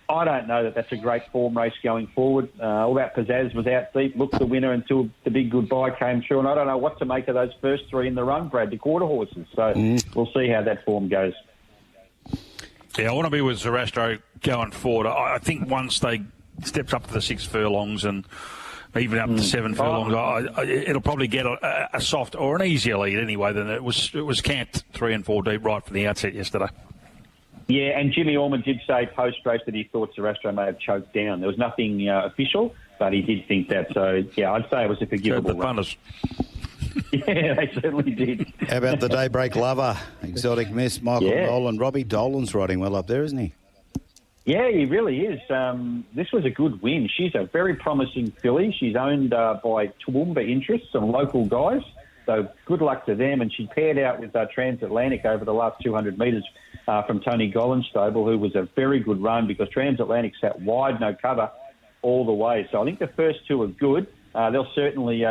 I don't know that that's a great form race going forward. All that pizzazz was out deep, looked the winner until the big goodbye came through, and I don't know what to make of those first 3 in the run, Brad, the quarter horses. So we'll see how that form goes. Yeah, I want to be with Zarastro going forward. I think once they steps up to the 6 furlongs and even up to 7 furlongs, it'll probably get a soft or an easier lead anyway than it was camped 3 and 4 deep right from the outset yesterday. Yeah, and Jimmy Orman did say post-race that he thought Zarastro may have choked down. There was nothing official, but he did think that. So, yeah, I'd say it was a forgivable run. Yeah, they certainly did. How about the Daybreak Lover, Exotic Miss, Michael Dolan? Robbie Dolan's riding well up there, isn't he? Yeah, he really is. This was a good win. She's a very promising filly. She's owned by Toowoomba Interests, some local guys. So good luck to them. And she paired out with Transatlantic over the last 200 metres from Tony Gollan's stable, who was a very good run because Transatlantic sat wide, no cover, all the way. So I think the first 2 are good. They'll certainly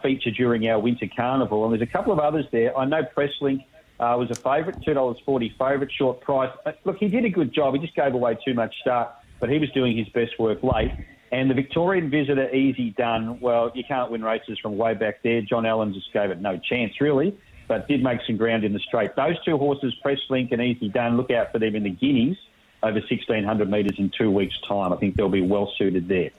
feature during our winter carnival. And there's a couple of others there. I know Presslink was a favourite, $2.40 favourite, short price. Look, he did a good job. He just gave away too much start, but he was doing his best work late. And the Victorian Visitor, easy done. Well, you can't win races from way back there. John Allen just gave it no chance, really. but did make some ground in the straight. Those two horses, Press Link and Easy Done, look out for them in the Guineas over 1,600 metres in 2 weeks' time. I think they'll be well suited there.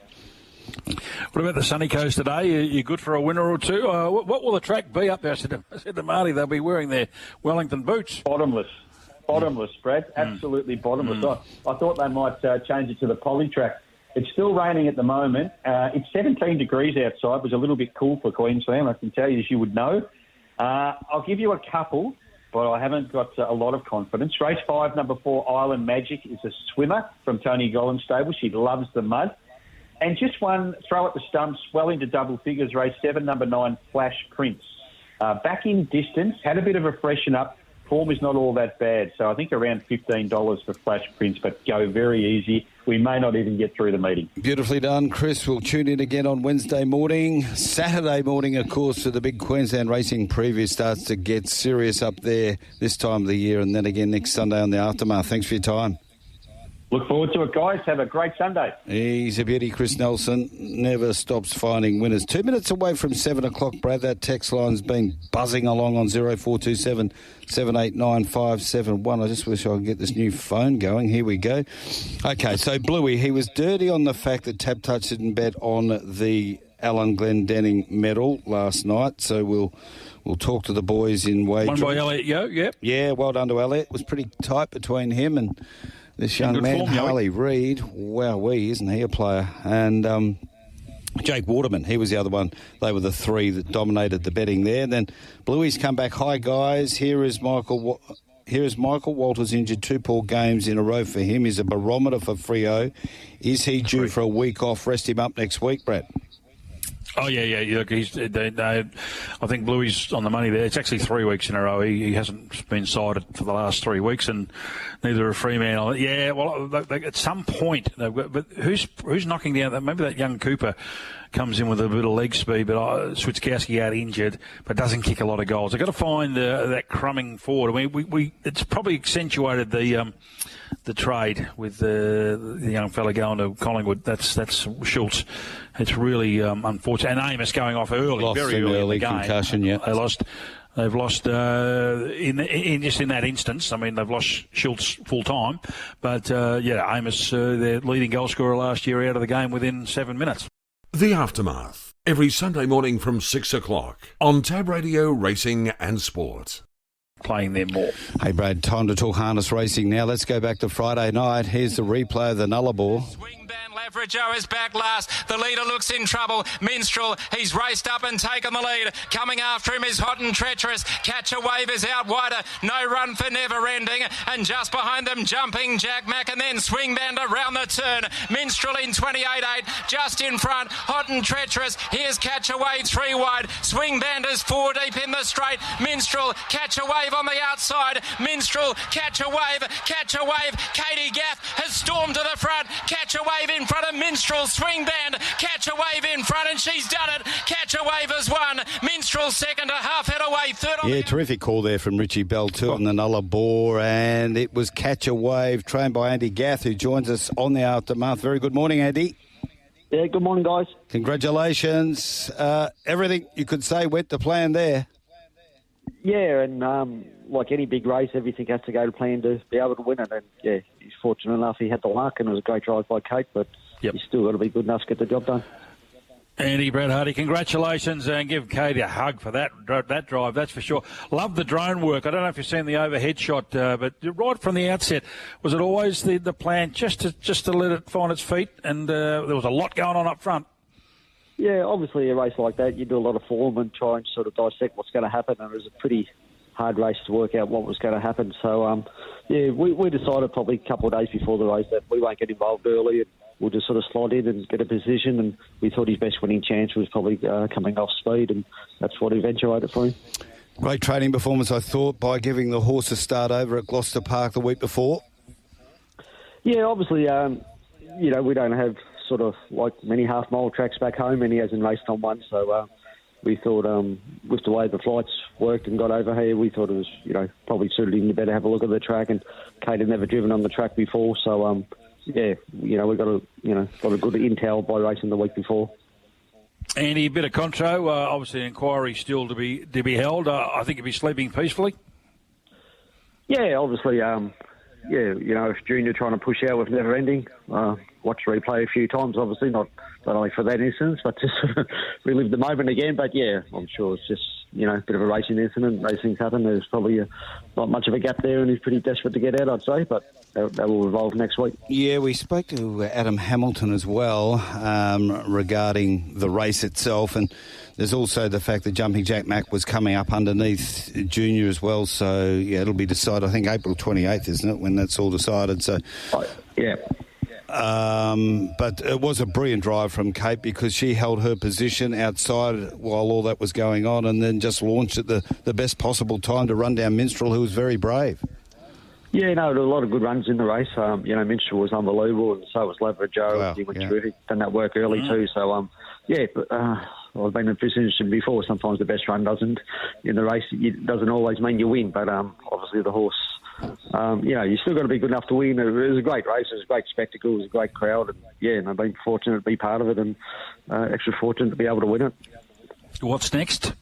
What about the sunny coast today? You good for a winner or two? What will the track be up there? I said to Marty, they'll be wearing their Wellington boots. Bottomless, Brad. Absolutely bottomless. I thought they might change it to the poly track. It's still raining at the moment. It's 17 degrees outside. It was a little bit cool for Queensland, I can tell you, as you would know. I'll give you a couple, but I haven't got a lot of confidence. Race 5, number 4, Island Magic, is a swimmer from Tony Gollan's stable. She loves the mud. And just one, throw at the stumps, well into double figures, race 7, number 9, Flash Prince. Back in distance, had a bit of a freshen up. Form is not all that bad, so I think around $15 for Flash Prince, but go very easy. We may not even get through the meeting. Beautifully done, Chris. We'll tune in again on Wednesday morning. Saturday morning, of course, for the big Queensland racing preview starts to get serious up there this time of the year, and then again next Sunday on the Aftermath. Thanks for your time. Look forward to it, guys. Have a great Sunday. He's a beauty, Chris Nelson. Never stops finding winners. 2 minutes away from 7 o'clock, Brad. That text line's been buzzing along on 0427 789 571. I just wish I could get this new phone going. Here we go. Okay, so Bluey, he was dirty on the fact that Tab Touch didn't bet on the Alan Glendenning medal last night. So we'll talk to the boys in wagering. One by Elliot Yo, yep. Yeah, well done to Elliot. It was pretty tight between him and this young man, form, Harley Reid. Wowee, isn't he a player? And Jake Waterman, he was the other one. They were the three that dominated the betting there. And then Bluey's come back. Hi, guys. Here is Michael Walters injured 2 poor games in a row for him. He's a barometer for Freo. Is he due for a week off? Rest him up next week, Brett. Oh, yeah. Look, I think Bluey's on the money there. It's actually 3 weeks in a row. He hasn't been sided for the last 3 weeks, and neither are Fremantle. Yeah, well, at some point, they've got, but who's knocking down? Maybe that young Cooper comes in with a bit of leg speed, but Switkowski out injured, but doesn't kick a lot of goals. They've got to find that crumbing forward. I mean, it's probably accentuated the trade with the young fella going to Collingwood. That's Schultz. It's really unfortunate. And Amos going off very early in the game. Concussion, yeah. They've lost in that instance. I mean, they've lost Schultz full time, but Amos, their leading goal scorer last year, out of the game within 7 minutes. The Aftermath, every Sunday morning from 6 o'clock on Tab Radio Racing and Sport. Playing them more. Hey, Brad, time to talk harness racing now. Let's go back to Friday night. Here's the replay of the Nullarbor. Lavrajo is back last. The leader looks in trouble. Minstrel, he's raced up and taken the lead. Coming after him is Hot and Treacherous. Catch a Wave is out wider. No Run for Never Ending. And just behind them, Jumping Jack Mack, and then Swing Band around the turn. Minstrel in 28.8. Just in front, Hot and Treacherous. Here's Catch a Wave 3 wide. Swing Band is 4 deep in the straight. Minstrel, Catch a Wave on the outside. Minstrel, Catch a Wave. Catch a Wave. Katie Gath has stormed to the front. Catch a Wave in front of Minstrel. Swing Band, Catch a Wave in front, and she's done it. Catch a Wave has won. Minstrel second, a half head away. Third on terrific call there from Richie Bell too on the Nullarbor, and it was Catch a Wave, trained by Andy Gath, who joins us on the Aftermath. Very good morning, Andy. Yeah, good morning, guys. Congratulations. Everything you could say went to plan there. Yeah, and like any big race, everything has to go to plan to be able to win it. And yeah, he's fortunate enough he had the luck, and it was a great drive by Kate, but he's still got to be good enough to get the job done. Andy, Brad Hardie, congratulations, and give Katie a hug for that drive, that's for sure. Love the drone work. I don't know if you've seen the overhead shot, but right from the outset, was it always the plan just to let it find its feet? And there was a lot going on up front. Yeah, obviously a race like that, you do a lot of form and try and sort of dissect what's going to happen, and it was a pretty hard race to work out what was going to happen. So, we decided probably a couple of days before the race that we won't get involved early, and we'll just sort of slot in and get a position, and we thought his best winning chance was probably coming off speed, and that's what eventuated for him. Great training performance, I thought, by giving the horse a start over at Gloucester Park the week before. Yeah, obviously, we don't have sort of like many half-mile tracks back home, and he hasn't raced on one, so we thought with the way the flights worked and got over here, we thought it was, probably suited him to better have a look at the track, and Kate had never driven on the track before, so we got a good intel by racing the week before. Andy, a bit of contro. Obviously, an inquiry still to be held. I think you'll be sleeping peacefully. Yeah, obviously, if Junior trying to push out with Never Ending, watch replay a few times, obviously, not only for that instance, but just relive the moment again. But yeah, I'm sure it's just, a bit of a racing incident. Those things happen. There's probably not much of a gap there, and he's pretty desperate to get out, I'd say, but that will evolve next week. Yeah, we spoke to Adam Hamilton as well regarding the race itself, and there's also the fact that Jumping Jack Mac was coming up underneath Junior as well, so yeah, it'll be decided, I think, April 28th, isn't it, when that's all decided? So, yeah. But it was a brilliant drive from Kate because she held her position outside while all that was going on and then just launched at the best possible time to run down Minstrel, who was very brave. Yeah, no, there were a lot of good runs in the race. Minstrel was unbelievable, and so was Lavra Joe. Wow, he went terrific. Done that work early too. So, but I've been in a position before. Sometimes the best run doesn't in the race. It doesn't always mean you win, but obviously the horse. You still got to be good enough to win. It was a great race. It was a great spectacle. It was a great crowd. And I've been fortunate to be part of it, and extra fortunate to be able to win it. What's next?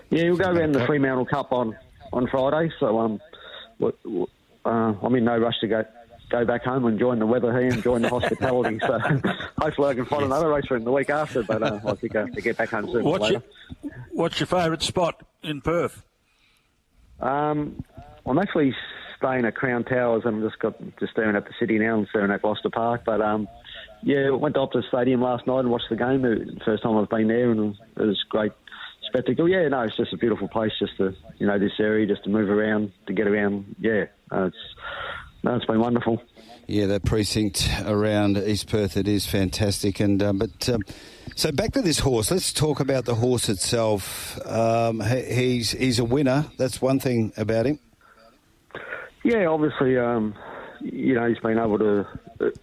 Yeah, we'll go around the Fremantle Cup on Friday. So I'm in no rush to go back home and join the weather here and join the hospitality. So hopefully I can find another race for him the week after. But I think I have to get back home soon. What's your favourite spot in Perth? I'm actually staying at Crown Towers. I'm just staring at the city now and staring at Gloucester Park. But went up to the stadium last night and watched the game. The first time I've been there, and it was great spectacle. Yeah, no, it's just a beautiful place just to, this area, just to move around, to get around. Yeah, it's been wonderful. Yeah, that precinct around East Perth, it is fantastic. And so back to this horse. Let's talk about the horse itself. He's a winner. That's one thing about him. Yeah, obviously, he's been able to,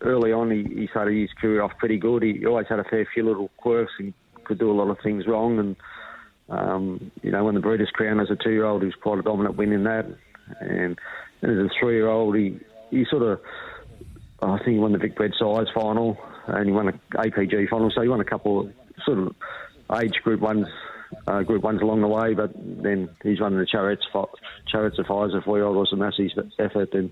early on, he started his career off pretty good. He always had a fair few little quirks. He could do a lot of things wrong. And, when the Breeders' Crown as a 2-year-old, he was quite a dominant win in that. And as a 3-year-old, he sort of, I think he won the Vic Bred Size final, and he won an APG final. So he won a couple of sort of age group ones along the way, but then he's running the Chariots of Fires. A 4-year-old was a massive effort, and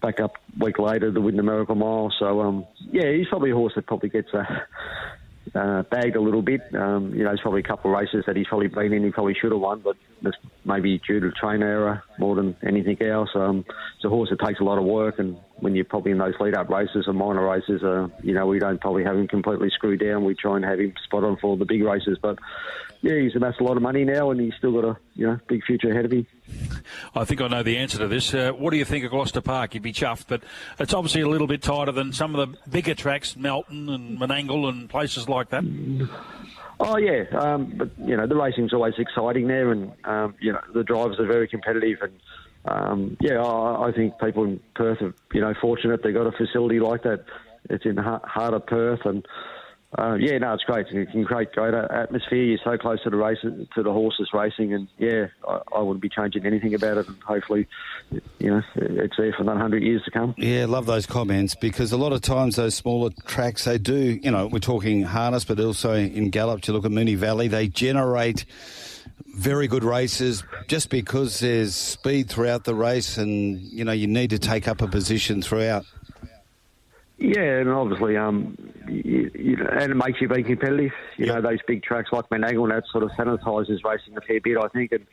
back up a week later to win the Miracle Mile. So, he's probably a horse that probably gets bagged a little bit. There's probably a couple of races that he's probably been in he probably should have won, but that's maybe due to train error more than anything else. It's a horse that takes a lot of work, and when you're probably in those lead-up races or minor races, we don't probably have him completely screwed down. We try and have him spot on for the big races, but yeah, he's amassed a lot of money now, and he's still got a big future ahead of him. I think I know the answer to this. What do you think of Gloucester Park? You'd be chuffed, but it's obviously a little bit tighter than some of the bigger tracks, Melton and Menangle and places like that. Oh, yeah, but, the racing's always exciting there, and, the drivers are very competitive, and, I think people in Perth are, fortunate they got a facility like that. It's in the heart of Perth, and, it's great. You can create great atmosphere. You're so close to the race, to the horses racing, and I wouldn't be changing anything about it. And hopefully, it's there for 100 years to come. Yeah, love those comments, because a lot of times those smaller tracks, they do. We're talking harness, but also in gallops. You look at Moonee Valley, they generate very good races just because there's speed throughout the race, and you need to take up a position throughout. Yeah, and obviously, and it makes you be competitive. Those big tracks like Menangle, that sort of sanitises racing a fair bit, I think, and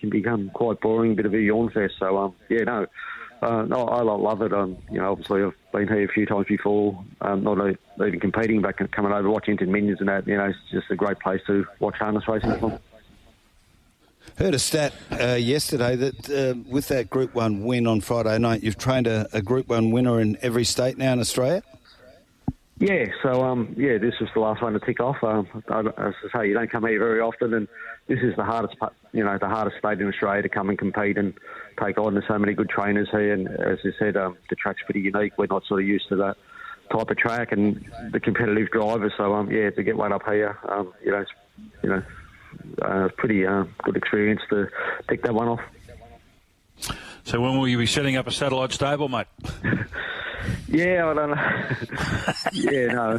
can become quite boring, a bit of a yawn fest. So, I love it. Obviously, I've been here a few times before, not even competing, but coming over watching Inton Minions and that. It's just a great place to watch harness racing from. Heard a stat yesterday that with that Group 1 win on Friday night, you've trained a Group 1 winner in every state now in Australia? Yeah, so, this was the last one to tick off. As I say, you don't come here very often, and this is the hardest, the hardest state in Australia to come and compete and take on. There's so many good trainers here, and as I said, the track's pretty unique. We're not sort of used to that type of track and the competitive drivers, so, to get one up here, pretty good experience to pick that one off. So when will you be setting up a satellite stable, mate? Yeah, I don't know.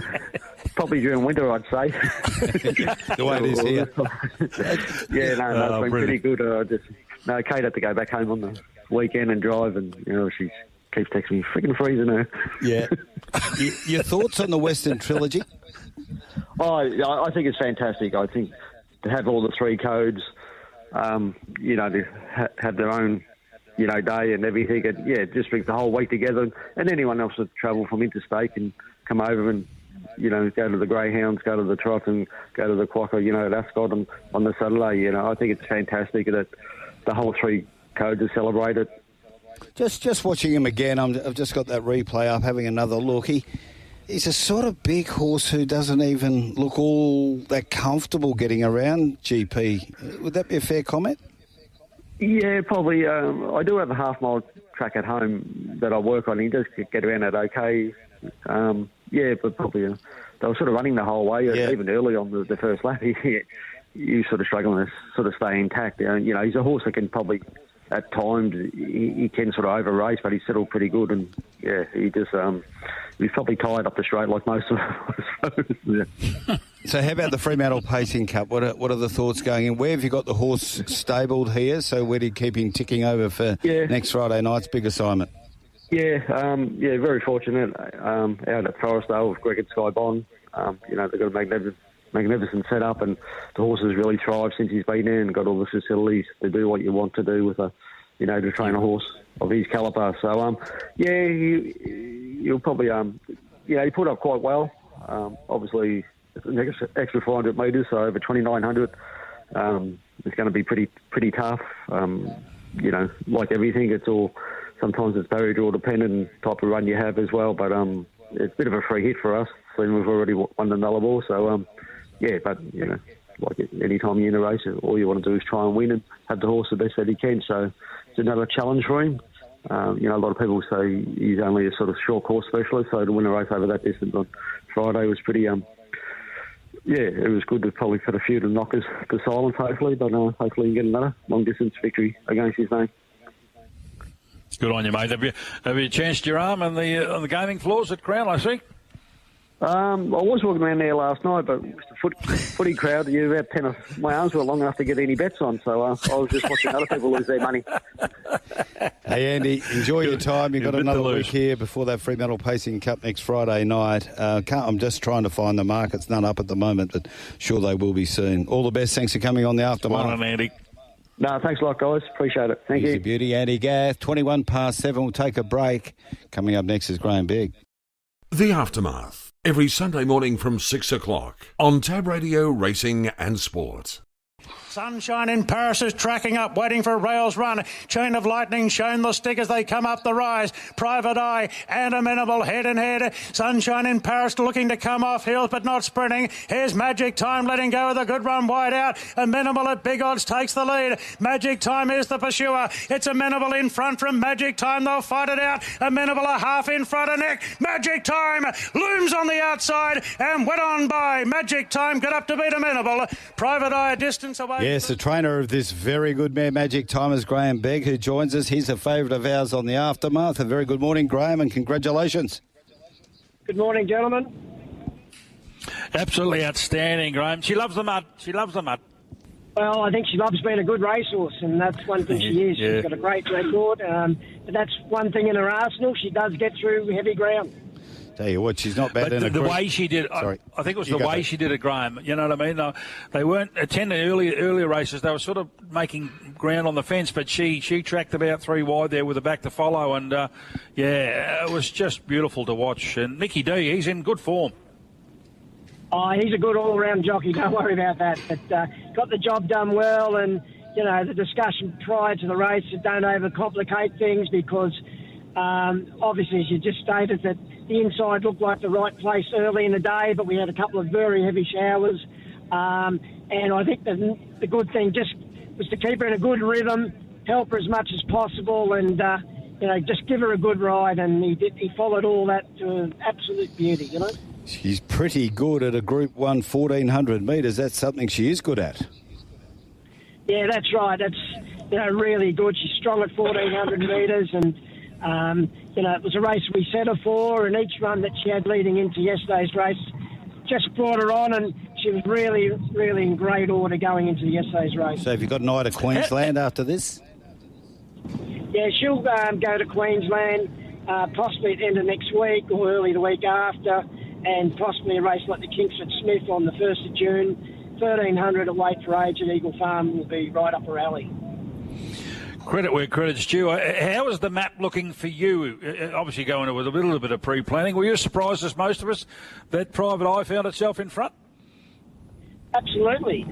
probably during winter, I'd say. The way it is here. Yeah, no, it's been pretty good. Kate had to go back home on the weekend and drive, and she keeps texting me, freaking freezing her. Yeah. Your thoughts on the Western Trilogy? I think it's fantastic. I think to have all the three codes, to have their own, day and everything, and it just brings the whole week together. And anyone else that travel from interstate can come over and, go to the Greyhounds, go to the Trot and go to the Quokka, at Ascot on the Saturday. I think it's fantastic that the whole three codes are celebrated. Just watching him again, I've just got that replay up, having another look. He's a sort of big horse who doesn't even look all that comfortable getting around, GP. Would that be a fair comment? Yeah, probably. I do have a half-mile track at home that I work on. He does get around it okay. But probably they were sort of running the whole way, even early on the first lap. He sort of struggling to sort of stay intact. He's a horse that can probably, at times, he can sort of over-race, but he's settled pretty good. And, he just... he's probably tied up the straight like most of us. So how about the Fremantle Pacing Cup? What are the thoughts going in? Where have you got the horse stabled here? So where do you keep him ticking over for next Friday night's big assignment? Very fortunate. Out at Forestdale with Greg and Sky Bond. They've got a magnificent setup, and the horse has really thrived since he's been there and got all the facilities to do what you want to do with to train a horse of his calibre. So, he'll probably, he put up quite well. Obviously, an extra 400 metres, so over 2,900. It's going to be pretty tough. Like everything, sometimes it's barrier draw dependent and type of run you have as well. But it's a bit of a free hit for us, seeing we've already won the Nullarbor. So, like any time you're in a race, all you want to do is try and win and have the horse the best that he can. So it's another challenge for him. A lot of people say he's only a sort of short course specialist, so to win a race over that distance on Friday was pretty, it was good to probably put a few to knock us to silence, hopefully, but hopefully you can get another long-distance victory against his name. Good on you, mate. Have you chanced your arm on the gaming floors at Crown, I see? I was walking around there last night, but with the footy crowd, about 10 of my arms were long enough to get any bets on, so I was just watching other people lose their money. Hey, Andy, enjoy your time. You've got another week here before that Fremantle Pacing Cup next Friday night. I'm just trying to find the markets. None up at the moment, but sure they will be soon. All the best. Thanks for coming on the Aftermath. Come on, Andy. No, thanks a lot, guys. Appreciate it. Thank you. Beauty, Andy Gath. 7:21. We'll take a break. Coming up next is Grahame Begg. The Aftermath. Every Sunday morning from 6 o'clock on Tab Radio Racing and Sport. Sunshine in Paris is tracking up, waiting for Rails Run. Chain of Lightning shown the stick as they come up the rise. Private Eye and Amenable head and head. Sunshine in Paris looking to come off heels but not sprinting. Here's Magic Time letting go with a good run wide out. Amenable at big odds takes the lead. Magic Time is the pursuer. It's Amenable in front from Magic Time. They'll fight it out. Amenable a half in front of neck. Magic Time looms on the outside and went on by. Magic Time got up to beat Amenable. Private Eye a distance away. Yes, the trainer of this very good mare, Magic Time, is Grahame Begg, who joins us. He's a favourite of ours on the Aftermath. A very good morning, Grahame, and congratulations. Good morning, gentlemen. Absolutely outstanding, Grahame. She loves the mud. Well, I think she loves being a good racehorse, and that's one thing she is. Yeah. She's got a great record, but that's one thing in her arsenal. She does get through heavy ground. Tell you what, she's not bad but in the way she did it, I think it was the way she did it, Grahame. You know what I mean? No, they weren't attending earlier races. They were sort of making ground on the fence, but she tracked about 3 wide there with a back to follow, and it was just beautiful to watch. And Nicky D, he's in good form. Oh, he's a good all-round jockey. Don't worry about that. But got the job done well, and the discussion prior to the race, don't overcomplicate things because obviously, as you just stated, that the inside looked like the right place early in the day, but we had a couple of very heavy showers. And I think the good thing just was to keep her in a good rhythm, help her as much as possible, and just give her a good ride. And he followed all that to absolute beauty. She's pretty good at a Group 1 1,400 metres. That's something she is good at. Yeah, that's right. That's really good. She's strong at 1,400 metres, and it was a race we set her for, and each run that she had leading into yesterday's race, just brought her on, and she was really, really in great order going into yesterday's race. So have you got an eye to Queensland after this? Yeah, she'll go to Queensland possibly at the end of next week or early the week after, and possibly a race like the Kingsford Smith on the 1st of June. 1,300 at weight for age at Eagle Farm will be right up her alley. Credit where credit's due. How is the map looking for you? Obviously going with a little bit of pre-planning. Were you surprised, as most of us, that Private Eye found itself in front? Absolutely.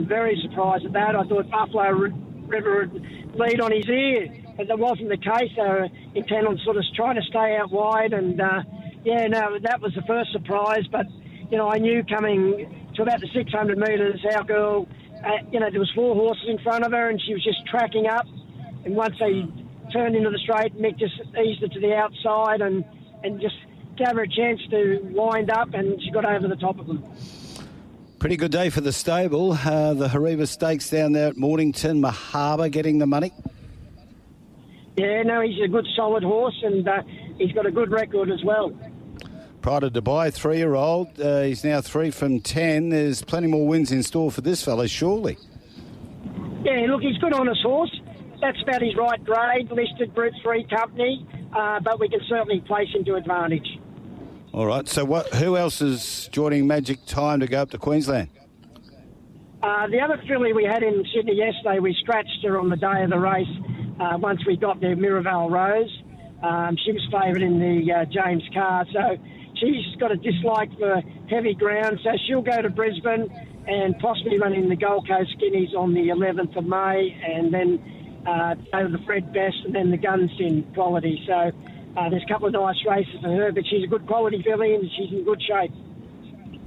Very surprised at that. I thought Buffalo River would lead on his ear, but that wasn't the case. They were intent on sort of trying to stay out wide, and that was the first surprise. But I knew coming to about the 600 metres, our girl, there was 4 horses in front of her, and she was just tracking up. And once they turned into the straight, Mick just eased it to the outside and just gave her a chance to wind up, and she got over the top of them. Pretty good day for the stable. The Hariba Stakes down there at Mornington. Mahaba getting the money. Yeah, no, he's a good solid horse, and he's got a good record as well. Pride of Dubai, 3-year-old. He's now 3 from 10. There's plenty more wins in store for this fella, surely. Yeah, look, he's good on his horse. That's about his right grade, listed Group 3 company, but we can certainly place him to advantage. All right, so who else is joining Magic Time to go up to Queensland? The other filly we had in Sydney yesterday, we scratched her on the day of the race once we got there, Miraval Rose. She was favoured in the James Carr, so she's got a dislike for heavy ground, so she'll go to Brisbane and possibly run in the Gold Coast Guineas on the 11th of May, and then go to the Fred Best and then the Gunsin quality. So there's a couple of nice races for her, but she's a good quality filly and she's in good shape.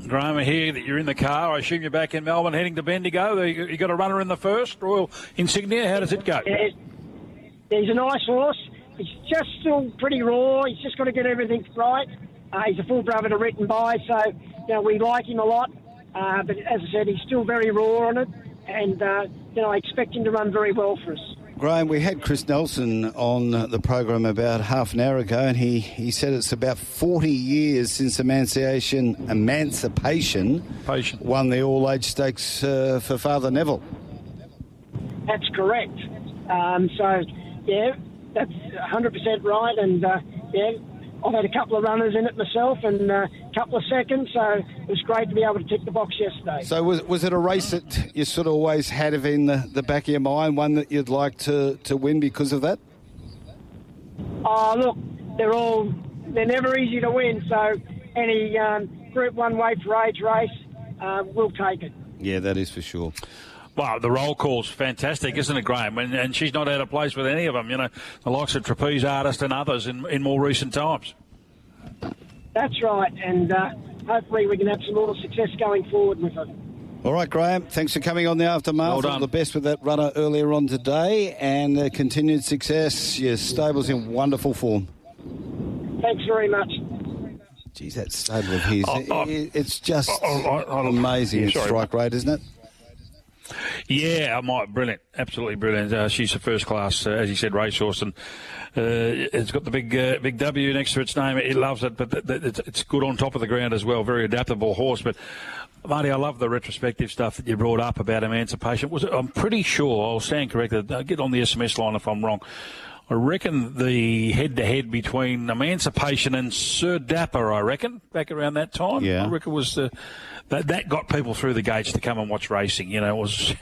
Grahame, I hear that you're in the car. I assume you're back in Melbourne heading to Bendigo. You got a runner in the first, Royal Insignia. How does it go? Yeah, he's a nice horse. He's just still pretty raw. He's just got to get everything right. He's a full brother to Written By, so we like him a lot. But as I said, he's still very raw on it, and I expect him to run very well for us. Graham, we had Chris Nelson on the program about half an hour ago, and he said it's about 40 years since Emancipation won the All-Age Stakes for Father Neville. That's correct. That's 100% right, and I've had a couple of runners in it myself and a couple of seconds, so it was great to be able to tick the box yesterday. So was it a race that you sort of always had in the back of your mind, one that you'd like to win because of that? Oh, look, they're never easy to win, so any Group 1 weight for age race, we'll take it. Yeah, that is for sure. Wow, the roll call's fantastic, isn't it, Graham? And she's not out of place with any of them, the likes of Trapeze Artist and others in more recent times. That's right, and hopefully we can have some more success going forward with her. All right, Graham, thanks for coming on the Aftermath. Well done. All the best with that runner earlier on today, and continued success. Your stable's in wonderful form. Thanks very much. Geez, that stable of his, it's just amazing strike rate, isn't it? Yeah, brilliant, absolutely brilliant. She's a first class, as you said, racehorse, and it's got the big W next to its name. It loves it, but it's good on top of the ground as well. Very adaptable horse. But Marty, I love the retrospective stuff that you brought up about Emancipation. I'm pretty sure, I'll stand corrected. I'll get on the SMS line if I'm wrong. I reckon the head-to-head between Emancipation and Sir Dapper, back around that time. Yeah. I reckon it was that got people through the gates to come and watch racing. It was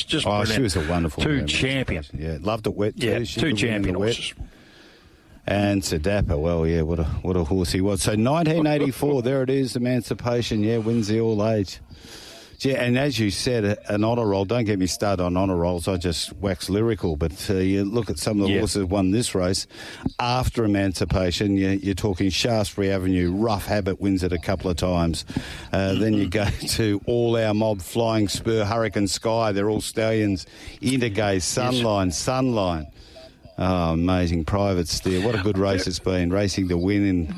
just brilliant. She was a wonderful two champion. Yeah, loved it wet too. Yeah, she two champion horses. And Sir Dapper, well, yeah, what a horse he was. So 1984, there it is, Emancipation, wins the All-Age. Yeah, and as you said, an honour roll. Don't get me started on honour rolls. I just wax lyrical. But you look at some of the horses that won this race after Emancipation. You're talking Shaftesbury Avenue. Rough Habit wins it a couple of times. Then you go to All Our Mob, Flying Spur, Hurricane Sky. They're all stallions. Intergaze, Sunline. Oh, amazing. Private Steer. What a good race it's been. Racing to win.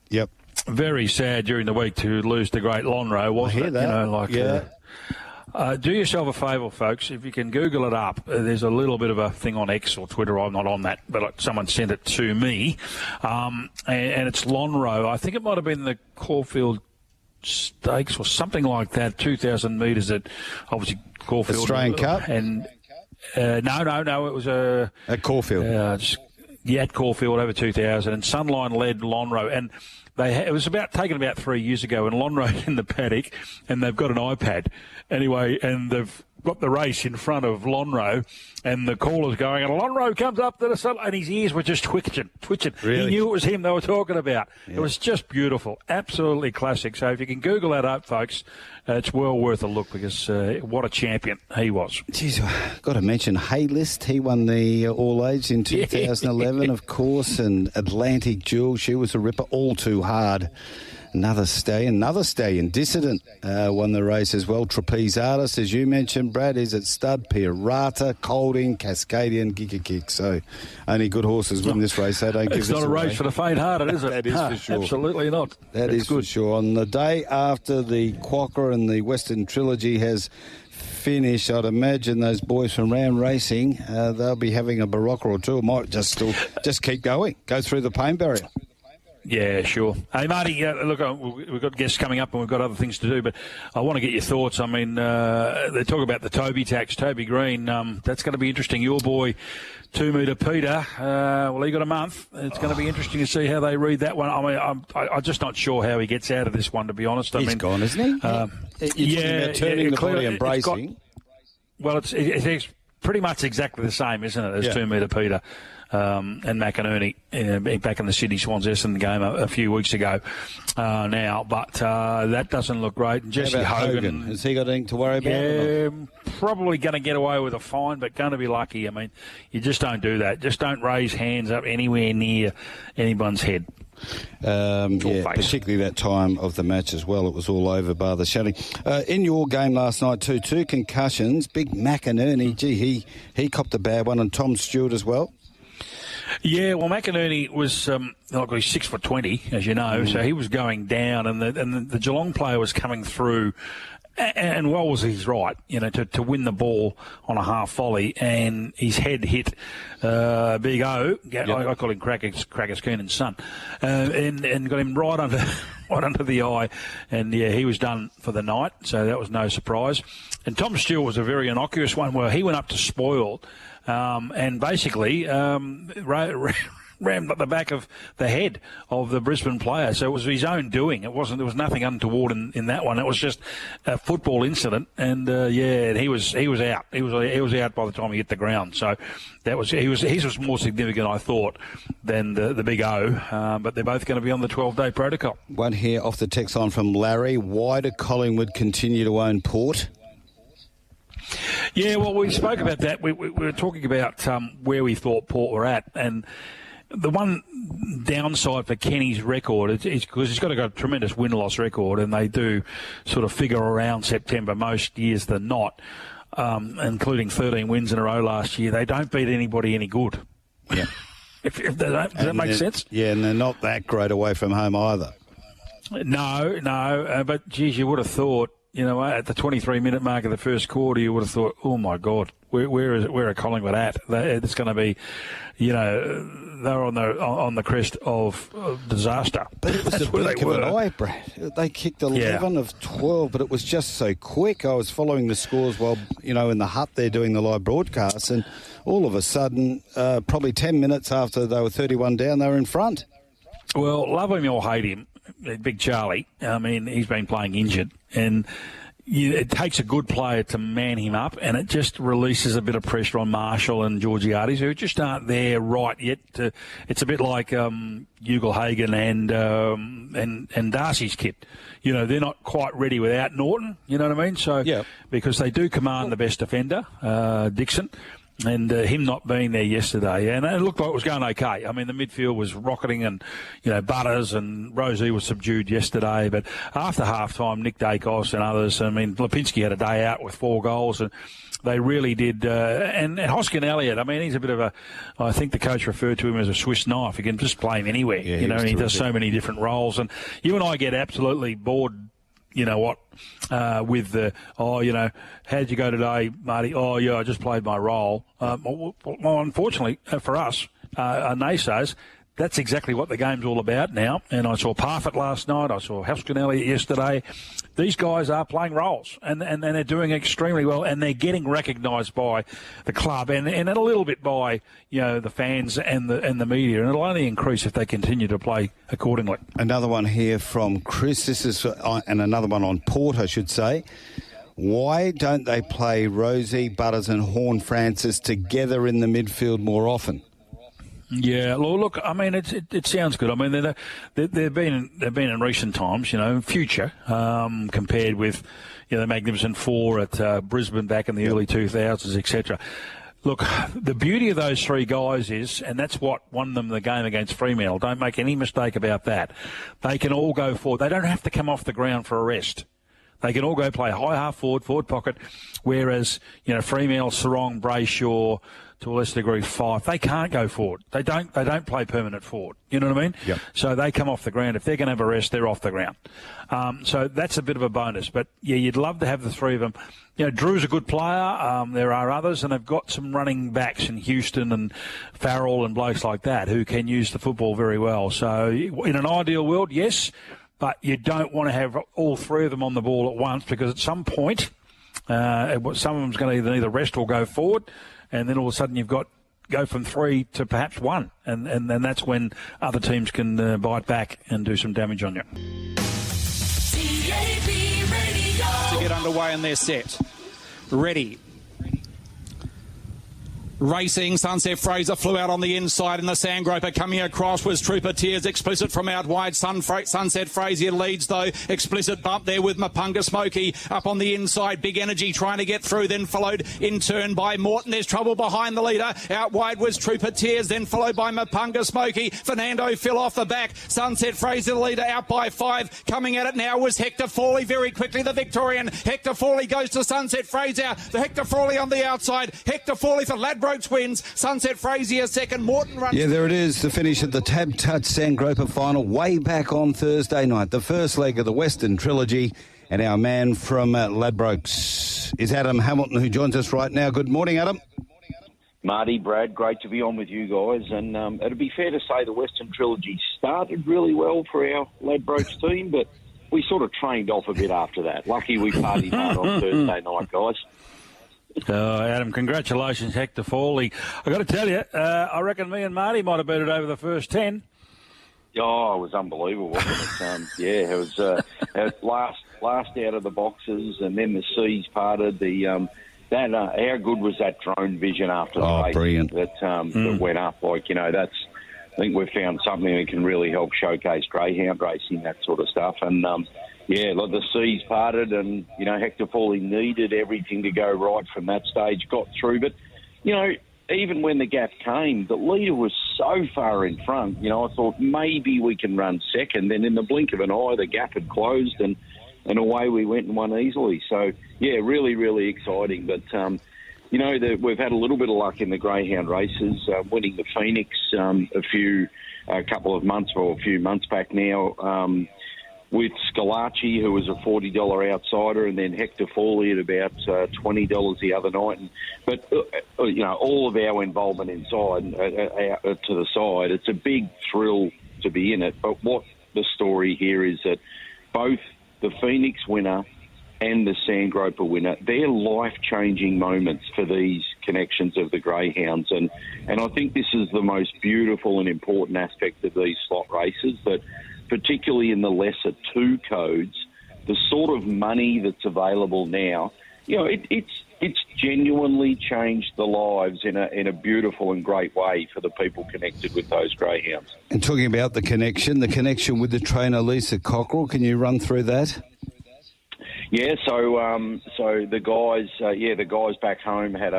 Yep. Very sad during the week to lose the great Lonhro, wasn't it? That. Do yourself a favour, folks. If you can Google it up, there's a little bit of a thing on X or Twitter. I'm not on that, but someone sent it to me. And it's Lonhro. I think it might have been the Caulfield Stakes or something like that, 2,000 metres at obviously Caulfield. Australian Cup? And no, it was at Caulfield. At Caulfield over 2,000, and Sunline led Lonhro, and it was taken about 3 years ago, and Lonhro's in the paddock, and they've got an iPad anyway, and they've got the race in front of Lonhro, and the caller's going, and Lonhro comes up to the sun, and his ears were just twitching. Really? He knew it was him they were talking about. Yeah. It was just beautiful, absolutely classic. So if you can Google that up, folks, it's well worth a look, because what a champion he was. Geez, I've got to mention Haylist. He won the All Age in 2011, of course, and Atlantic Jewel. She was a ripper, all too hard. Another stallion, Dissident, won the race as well. Trapeze Artist, as you mentioned, Brad, is at stud. Pirata, Colding, Cascadian, Giga Kick. So only good horses win this race. They don't give It's not a race for the faint-hearted, is it? That is for sure. Absolutely not. That is for sure. On the day after the Quokka and the Western Trilogy has finished, I'd imagine those boys from Ram Racing, they'll be having a Barocca or two. It might just keep going, go through the pain barrier. Yeah, sure. Hey, Marty, look, we've got guests coming up and we've got other things to do, but I want to get your thoughts. I mean, they talk about the Toby tax, Toby Green. That's going to be interesting. Your boy, 2 Metre Peter, he got a month. It's going to be interesting to see how they read that one. I mean, I'm just not sure how he gets out of this one, to be honest. He's gone, isn't he? Turning the body and bracing. It's pretty much exactly the same, isn't it, as 2 Metre Peter. And McInerney back in the Sydney Swans Essendon game a few weeks ago now. But that doesn't look great. And Jesse Hogan. Has he got anything to worry about? Yeah, probably going to get away with a fine, but going to be lucky. I mean, you just don't do that. Just don't raise hands up anywhere near anyone's head. Particularly that time of the match as well. It was all over bar the shouting. In your game last night too, 2 concussions. Big McInerney, he copped a bad one, and Tom Stewart as well. Yeah, well, McInerney was he's 6'20", as you know, so he was going down, and the Geelong player was coming through, and well was his right, to win the ball on a half volley, and his head hit Big O. I call him Crackers Keenan's son, and got him right under the eye, and he was done for the night. So that was no surprise. And Tom Stewart was a very innocuous one where he went up to spoil. And basically rammed up the back of the head of the Brisbane player. So it was his own doing. There was nothing untoward in that one. It was just a football incident. And he was out. He was out by the time he hit the ground. So his was more significant, I thought, than the Big O. But they're both going to be on the 12-day protocol. One here off the text line from Larry. Why do Collingwood continue to own Port? Yeah, well, we spoke about that. We were talking about where we thought Port were at, and the one downside for Kenny's record is because he's got a tremendous win-loss record, and they do sort of figure around September most years than not, including 13 wins in a row last year. They don't beat anybody any good. Yeah. Does that make sense? Yeah, and they're not that great away from home either. No, but, geez, you would have thought, at the 23-minute mark of the first quarter, you would have thought, oh, my God, where are Collingwood at? It's going to be, they're on the crest of disaster. But it was a blink of an eye, Brad. They kicked 11 of 12, but it was just so quick. I was following the scores while, in the hut there doing the live broadcast, and all of a sudden, probably 10 minutes after they were 31 down, they were in front. Well, love him or hate him, Big Charlie, I mean, he's been playing injured, and it takes a good player to man him up, and it just releases a bit of pressure on Marshall and Georgiades, who just aren't there right yet. It's a bit like Ugle-Hagan and Darcy's kid. They're not quite ready without Norton, you know what I mean? So, because they do command the best defender, Dixon, and him not being there yesterday. And it looked like it was going okay. I mean, the midfield was rocketing, and, Butters and Rosie was subdued yesterday. But after half-time, Nick Dacos and others, I mean, Lipinski had a day out with 4 goals, and they really did. And Hoskin Elliott, I mean, he's a bit of I think the coach referred to him as a Swiss knife. You can just play him anywhere, and he does so many different roles. And you and I get absolutely bored, with the, how'd you go today, Marty? Oh, yeah, I just played my role. Well, unfortunately for us, naysayers, that's exactly what the game's all about now. And I saw Parfitt last night. I saw Helston yesterday. These guys are playing roles, and they're doing extremely well, and they're getting recognised by the club and a little bit by the fans and the media, and it'll only increase if they continue to play accordingly. Another one here from Chris. This is and another one on Port, I should say. Why don't they play Rosie, Butters, and Horne-Francis together in the midfield more often? Yeah, look, I mean, it sounds good. I mean, they've been in recent times, future, compared with, the Magnificent Four at Brisbane back in the early 2000s, etc. Look, the beauty of those three guys is, and that's what won them the game against Fremantle. Don't make any mistake about that. They can all go forward. They don't have to come off the ground for a rest. They can all go play high half forward pocket, whereas, Fremantle, Sarong, Brayshaw, to a lesser degree, Fife, they can't go forward. They don't play permanent forward. You know what I mean? Yep. So they come off the ground. If they're going to have a rest, they're off the ground. So that's a bit of a bonus. But, yeah, you'd love to have the three of them. Drew's a good player. There are others, and they've got some running backs in Houston and Farrell and blokes like that who can use the football very well. So in an ideal world, yes, but you don't want to have all three of them on the ball at once, because at some point some of them's going to either rest or go forward, and then all of a sudden you've got go from three to perhaps one, and then that's when other teams can bite back and do some damage on you. To get underway in their set. Ready. Racing, Sunset Fraser flew out on the inside, and the Sandgroper coming across was Trooper Tears. Explicit from out wide. Sunset Fraser leads, though. Explicit bump there with Mapunga Smoky up on the inside. Big Energy trying to get through, then followed in turn by Morton. There's trouble behind the leader. Out wide was Trooper Tears, then followed by Mapunga Smoky. Fernando Phil off the back. Sunset Fraser the leader, out by 5. Coming at it now was Hector Fawley. Very quickly the Victorian. Hector Fawley goes to Sunset Fraser. The Hector Fawley on the outside. Hector Fawley for Ladbrokes wins. Sunset Fraser second. Morton runs. Yeah, there it is. The finish of the Tab Touch Sandgroper final way back on Thursday night. The first leg of the Western Trilogy. And our man from Ladbrokes is Adam Hamilton, who joins us right now. Good morning, Adam. Marty, Brad, great to be on with you guys. And it'd be fair to say the Western Trilogy started really well for our Ladbrokes team, but we sort of trained off a bit after that. Lucky we partied hard on Thursday night, guys. Adam, congratulations, Hector Fawley. I've got to tell you, I reckon me and Marty might have beat it over the first 10. Oh, it was unbelievable, wasn't it? It was last out of the boxes, and then the seas parted. How good was that drone vision after the race? Brilliant. That went up? I think we've found something that can really help showcase greyhound racing, that sort of stuff. And the seas parted, and Hector Fawley needed everything to go right from that stage. Got through, but even when the gap came, the leader was so far in front. I thought maybe we can run second. Then in the blink of an eye, the gap had closed, and away we went and won easily. So really, really exciting. But we've had a little bit of luck in the greyhound races, winning the Phoenix a few months back now. With Scalacci, who was a $40 outsider, and then Hector Fawley at about $20 the other night. But all of our involvement inside, to the side, it's a big thrill to be in it. But what the story here is that both the Phoenix winner and the Sandgroper winner, they're life-changing moments for these connections of the greyhounds. And I think this is the most beautiful and important aspect of these slot races, that particularly in the lesser 2 codes, the sort of money that's available now, it's genuinely changed the lives in a beautiful and great way for the people connected with those greyhounds. And talking about the connection with the trainer Lisa Cockrell, can you run through that? Yeah, so the guys back home had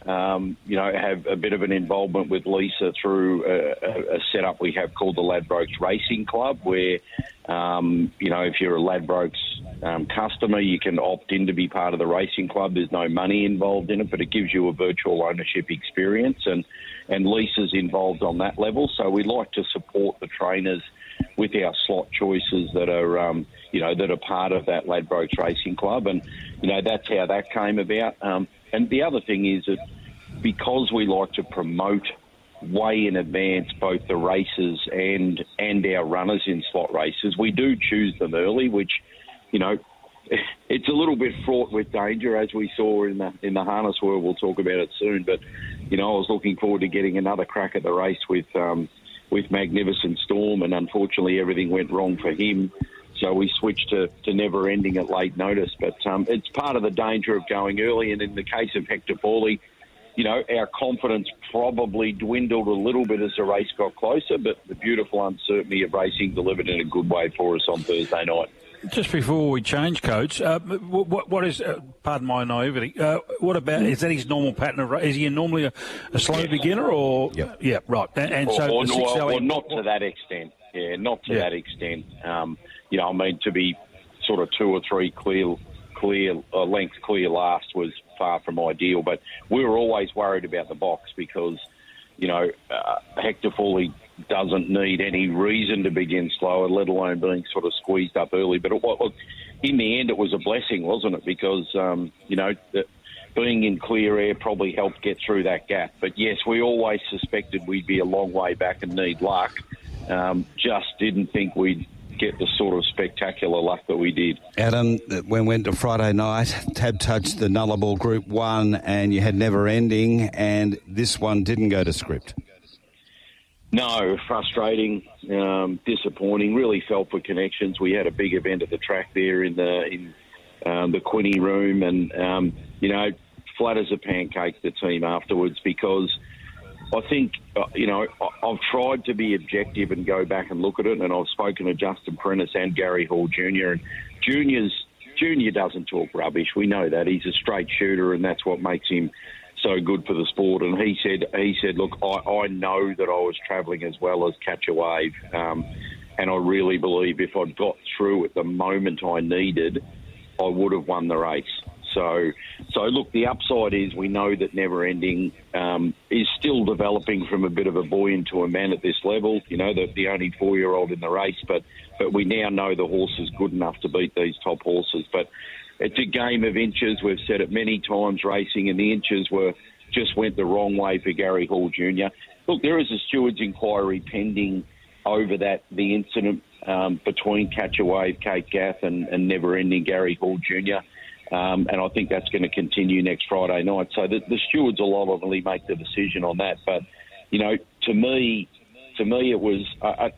have a bit of an involvement with Lisa through a setup we have called the Ladbrokes Racing Club, where, if you're a Ladbrokes customer, you can opt in to be part of the racing club. There's no money involved in it, but it gives you a virtual ownership experience, and Lisa's involved on that level. So we like to support the trainers with our slot choices that are, that are part of that Ladbrokes Racing Club, and that's how that came about. And the other thing is that because we like to promote way in advance both the races and our runners in slot races. We do choose them early, which, it's a little bit fraught with danger, as we saw in the harness world. We'll talk about it soon. But, I was looking forward to getting another crack at the race with Magnificent Storm, and unfortunately everything went wrong for him. So we switched to Never Ending at late notice. But it's part of the danger of going early. And in the case of Hector Pauly, our confidence probably dwindled a little bit as the race got closer, but the beautiful uncertainty of racing delivered in a good way for us on Thursday night. Just before we change, Coach, what is, pardon my naivety, what about, is that his normal pattern of race? Is he normally a slow beginner or? Yep. Yeah, right. And so or not to that extent. Yeah, not to that extent. To be sort of 2 or 3 lengths clear last was far from ideal, but we were always worried about the box because, Hector Pauly doesn't need any reason to begin slower, let alone being sort of squeezed up early. But in the end, it was a blessing, wasn't it? Because, being in clear air probably helped get through that gap. But yes, we always suspected we'd be a long way back and need luck. Just didn't think we'd get the sort of spectacular luck that we did. Adam, when we went to Friday night, Tab touched the Nullarbor Group 1 and you had Never Ending, and this one didn't go to script. No, frustrating, disappointing. Really felt for Connections. We had a big event at the track there in the Quinny room, and flat as a pancake the team afterwards, because I think I've tried to be objective and go back and look at it, and I've spoken to Justin Prentice and Gary Hall Jr. And Junior doesn't talk rubbish. We know that he's a straight shooter, and that's what makes him so good for the sport. And he said, look, I know that I was travelling as well as Catch a Wave, and I really believe if I'd got through at the moment I needed, I would have won the race. So look, the upside is we know that Never Ending is still developing from a bit of a boy into a man at this level. The only 4-year-old in the race, but we now know the horse is good enough to beat these top horses. But it's a game of inches. We've said it many times racing, and the inches just went the wrong way for Gary Hall Jr. Look, there is a steward's inquiry pending over the incident between Catch a Wave, Kate Gath, and Never Ending Gary Hall Jr. And I think that's going to continue next Friday night. So the stewards will ultimately make the decision on that. But, to me it was,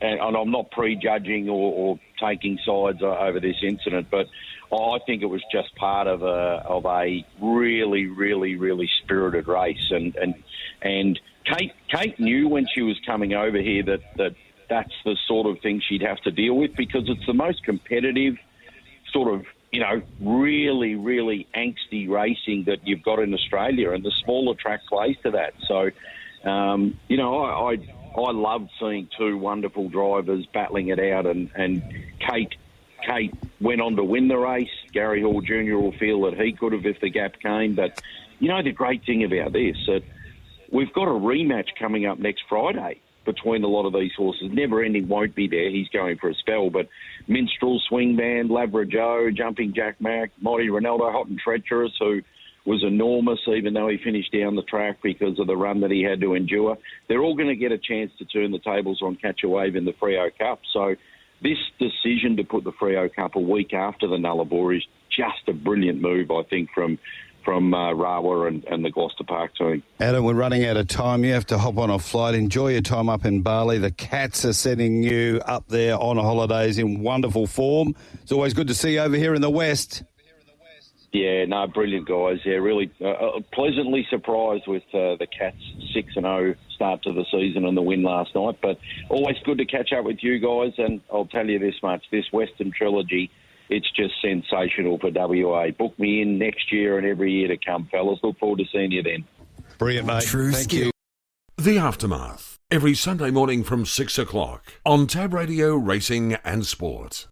and I'm not prejudging or taking sides over this incident, but I think it was just part of a really, really, really spirited race. And Kate knew when she was coming over here that's the sort of thing she'd have to deal with, because it's the most competitive sort of, really, really angsty racing that you've got in Australia, and the smaller track plays to that. So, I loved seeing 2 wonderful drivers battling it out, and Kate went on to win the race. Gary Hall Jr. will feel that he could have if the gap came. But, the great thing about this, that we've got a rematch coming up next Friday between a lot of these horses. Never Ending won't be there. He's going for a spell. But Minstrel, Swing Band, Labra Joe, Jumping Jack Mac, Mighty Ronaldo, Hot and Treacherous, who was enormous even though he finished down the track because of the run that he had to endure. They're all going to get a chance to turn the tables on Catch a Wave in the Freo Cup. So this decision to put the Freo Cup a week after the Nullarbor is just a brilliant move, I think, from Rawa and the Gloucester Park team. Adam, we're running out of time. You have to hop on a flight. Enjoy your time up in Bali. The Cats are sending you up there on holidays in wonderful form. It's always good to see you over here in the West. Yeah, no, brilliant guys. Yeah, really pleasantly surprised with the Cats' 6-0 start to the season and the win last night. But always good to catch up with you guys. And I'll tell you this much, this Western Trilogy, it's just sensational for WA. Book me in next year and every year to come, fellas. Look forward to seeing you then. Brilliant, mate. Thank you. The Aftermath, every Sunday morning from 6 o'clock on Tab Radio Racing and Sport.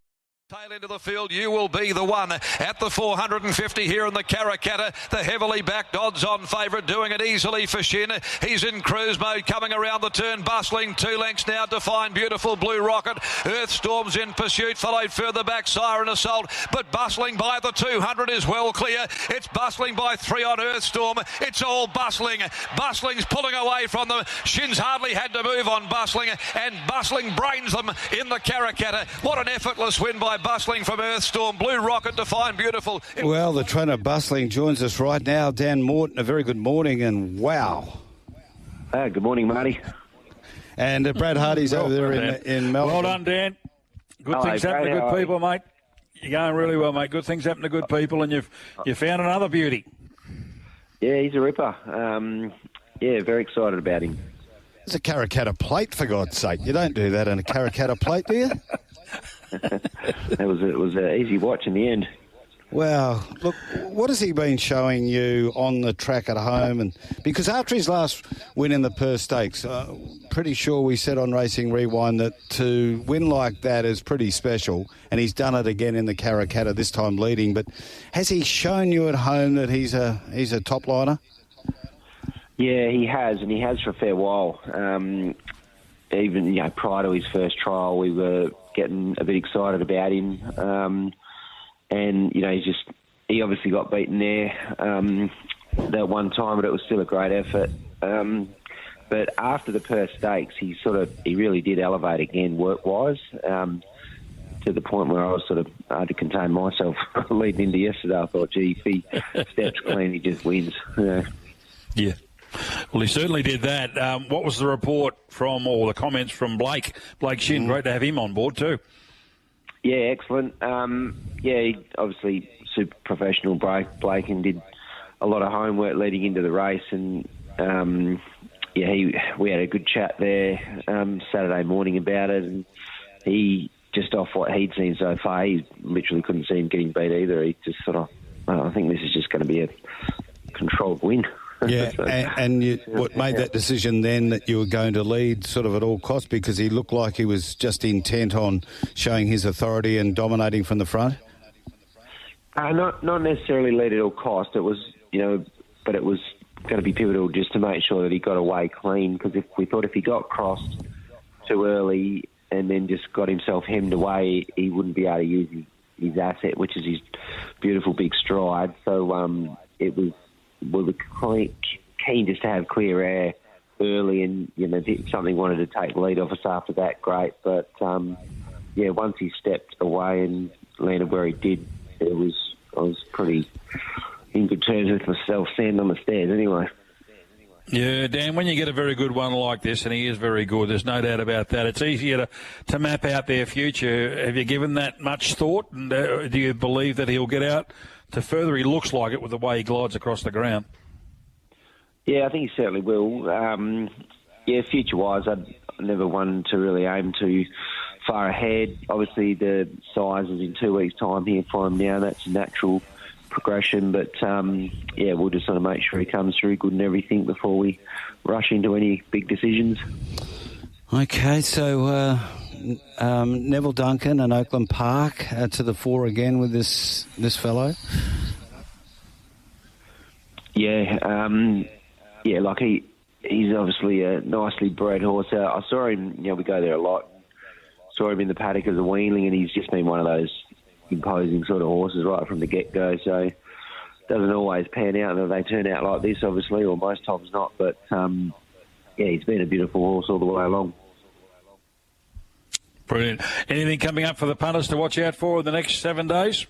Tail into the field, you will be the one at the 450 here in the Karrakatta. The heavily backed odds on favourite, doing it easily for Shin. He's in cruise mode, coming around the turn, bustling 2 lengths now to find Beautiful Blue Rocket. Earthstorm's in pursuit, followed further back Siren Assault, but bustling by the 200 is well clear. It's bustling by 3 on Earthstorm. It's all bustling. Bustling's pulling away from them. Shin's hardly had to move on Bustling, and Bustling brains them in the Karrakatta. What an effortless win by Bustling from Earthstorm. Blue Rocket to find Beautiful. Well, the trainer Bustling joins us right now. Dan Morton, a very good morning, and wow. Good morning, Marty. And Brad Hardie's over there in Melbourne. Well done, Dan. Good things happen to good people, mate. You're going really well, mate. Good things happen to good people, and you've found another beauty. Yeah, he's a ripper. Very excited about him. It's a Karrakatta plate, for God's sake. You don't do that in a Karrakatta plate, do you? It was an easy watch in the end. Well, look, what has he been showing you on the track at home? And because after his last win in the Perth Stakes, pretty sure we said on Racing Rewind that to win like that is pretty special, and he's done it again in the Karrakatta, this time leading. But has he shown you at home that he's a top liner? Yeah, he has, and he has for a fair while. Even prior to his first trial, we were getting a bit excited about him. And, he obviously got beaten there that one time, but it was still a great effort. But after the Perth Stakes, he really did elevate again work-wise, to the point where I had to contain myself leading into yesterday. I thought, gee, if he steps clean, he just wins. Yeah. Well, he certainly did that. What was the report from, or the comments from Blake Shin? Great to have him on board too. Yeah, excellent. He obviously super professional Blake, and did a lot of homework leading into the race. And we had a good chat there Saturday morning about it. And he, just off what he'd seen so far, he literally couldn't see him getting beat either. He just I think this is just going to be a controlled win. Yeah, what made that decision then that you were going to lead at all costs, because he looked like he was just intent on showing his authority and dominating from the front? Not necessarily lead at all cost. It was, but it was going to be pivotal just to make sure that he got away clean, because if he got crossed too early and then just got himself hemmed away, he wouldn't be able to use his asset, which is his beautiful big stride. So we were keen just to have clear air early, and if something wanted to take the lead off us after that, great. But once he stepped away and landed where he did, I was pretty in good terms with myself, standing on the stairs anyway. Yeah, Dan, when you get a very good one like this, and he is very good, there's no doubt about that, it's easier to map out their future. Have you given that much thought, and do you believe that he'll get out to further? He looks like it with the way he glides across the ground. Yeah, I think he certainly will. Future-wise, I'd never wanted to really aim too far ahead. Obviously, the size is in 2 weeks' time here for him now. That's a natural progression. But, we'll just make sure he comes through good and everything before we rush into any big decisions. Okay, so Neville Duncan and Oakland Park to the fore again with this fellow. He's obviously a nicely bred horse. I saw him, we go there a lot. Saw him in the paddock as a weanling, and he's just been one of those imposing sort of horses right from the get-go. So it doesn't always pan out, and they turn out like this, obviously, or most times not. But, he's been a beautiful horse all the way along. Brilliant. Anything coming up for the punters to watch out for in the next 7 days?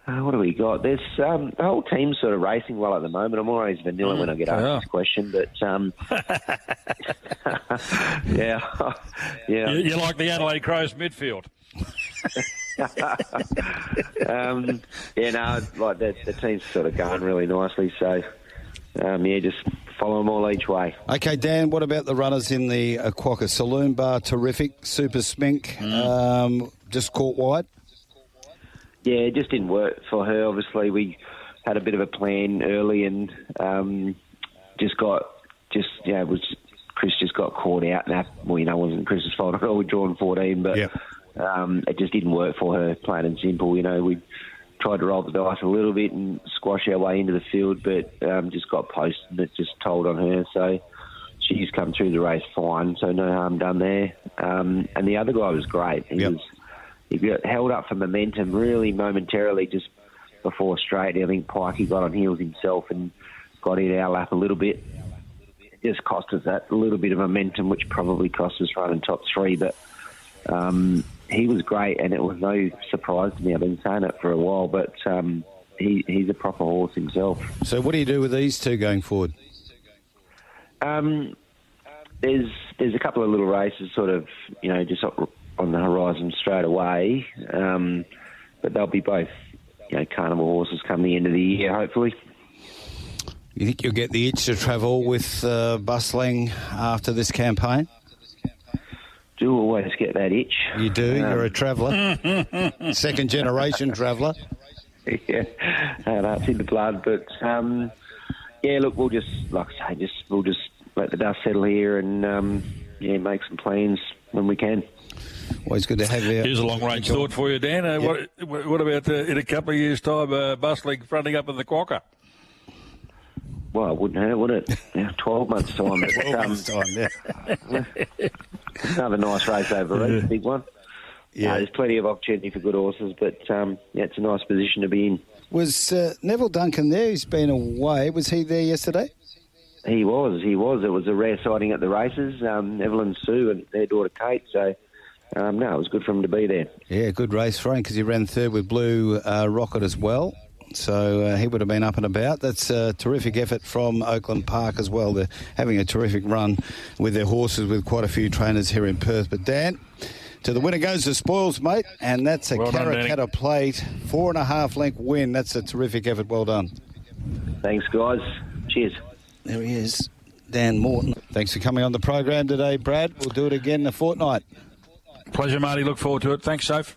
What do we got? There's the whole team's sort of racing well at the moment. I'm always vanilla when I get asked this question, but You like the Adelaide Crows midfield? The team's sort of going really nicely. So just follow them all each way. Okay, Dan, what about the runners in the Quokka? Saloon Bar, terrific. Super Smink, just caught wide. Yeah, it just didn't work for her. Obviously, we had a bit of a plan early, and Chris just got caught out. And it wasn't Chris's fault at all. We'd drawn 14, but It just didn't work for her, plain and simple. You know, we tried to roll the dice a little bit and squash our way into the field, but just got posted and it just told on her. So she's come through the race fine, so no harm done there. And the other guy was great. He got held up for momentum really momentarily just before straight. I think Pikey got on heels himself and got in our lap a little bit. It just cost us that little bit of momentum, which probably cost us running top three. But he was great, and it was no surprise to me. I've been saying it for a while, but he's a proper horse himself. So what do you do with these two going forward? There's a couple of little races sort of, you know, just on the horizon straight away. But they'll be both, you know, carnival horses come the end of the year, hopefully. You think you'll get the itch to travel with Bustling after this campaign? Do always get that itch. You do? You're a traveller. Second-generation traveller. Yeah, that's in the blood. But, yeah, look, we'll just, like I say, we'll just let the dust settle here and, make some plans when we can. Always good to have you. Here's a long-range thought for you, Dan. What about in a couple of years' time, Bustling fronting up in the Quokka? Well, it wouldn't hurt, would it? 12 months' time. 12 months' time, yeah. Another nice race over it, big one. Yeah. There's plenty of opportunity for good horses, but it's a nice position to be in. Was Neville Duncan there? He's been away. Was he there yesterday? He was. It was a rare sighting at the races. Neville and Sue and their daughter Kate, so... it was good for him to be there. Yeah, good race for him because he ran third with Blue Rocket as well. So he would have been up and about. That's a terrific effort from Oakland Park as well. They're having a terrific run with their horses with quite a few trainers here in Perth. But Dan, to the winner goes the spoils, mate, and that's a Karrakatta Plate 4.5 length win. That's a terrific effort. Well done. Thanks, guys. Cheers. There he is, Dan Morton. Thanks for coming on the program today, Brad. We'll do it again in a fortnight. Pleasure, Marty. Look forward to it. Thanks, Soph.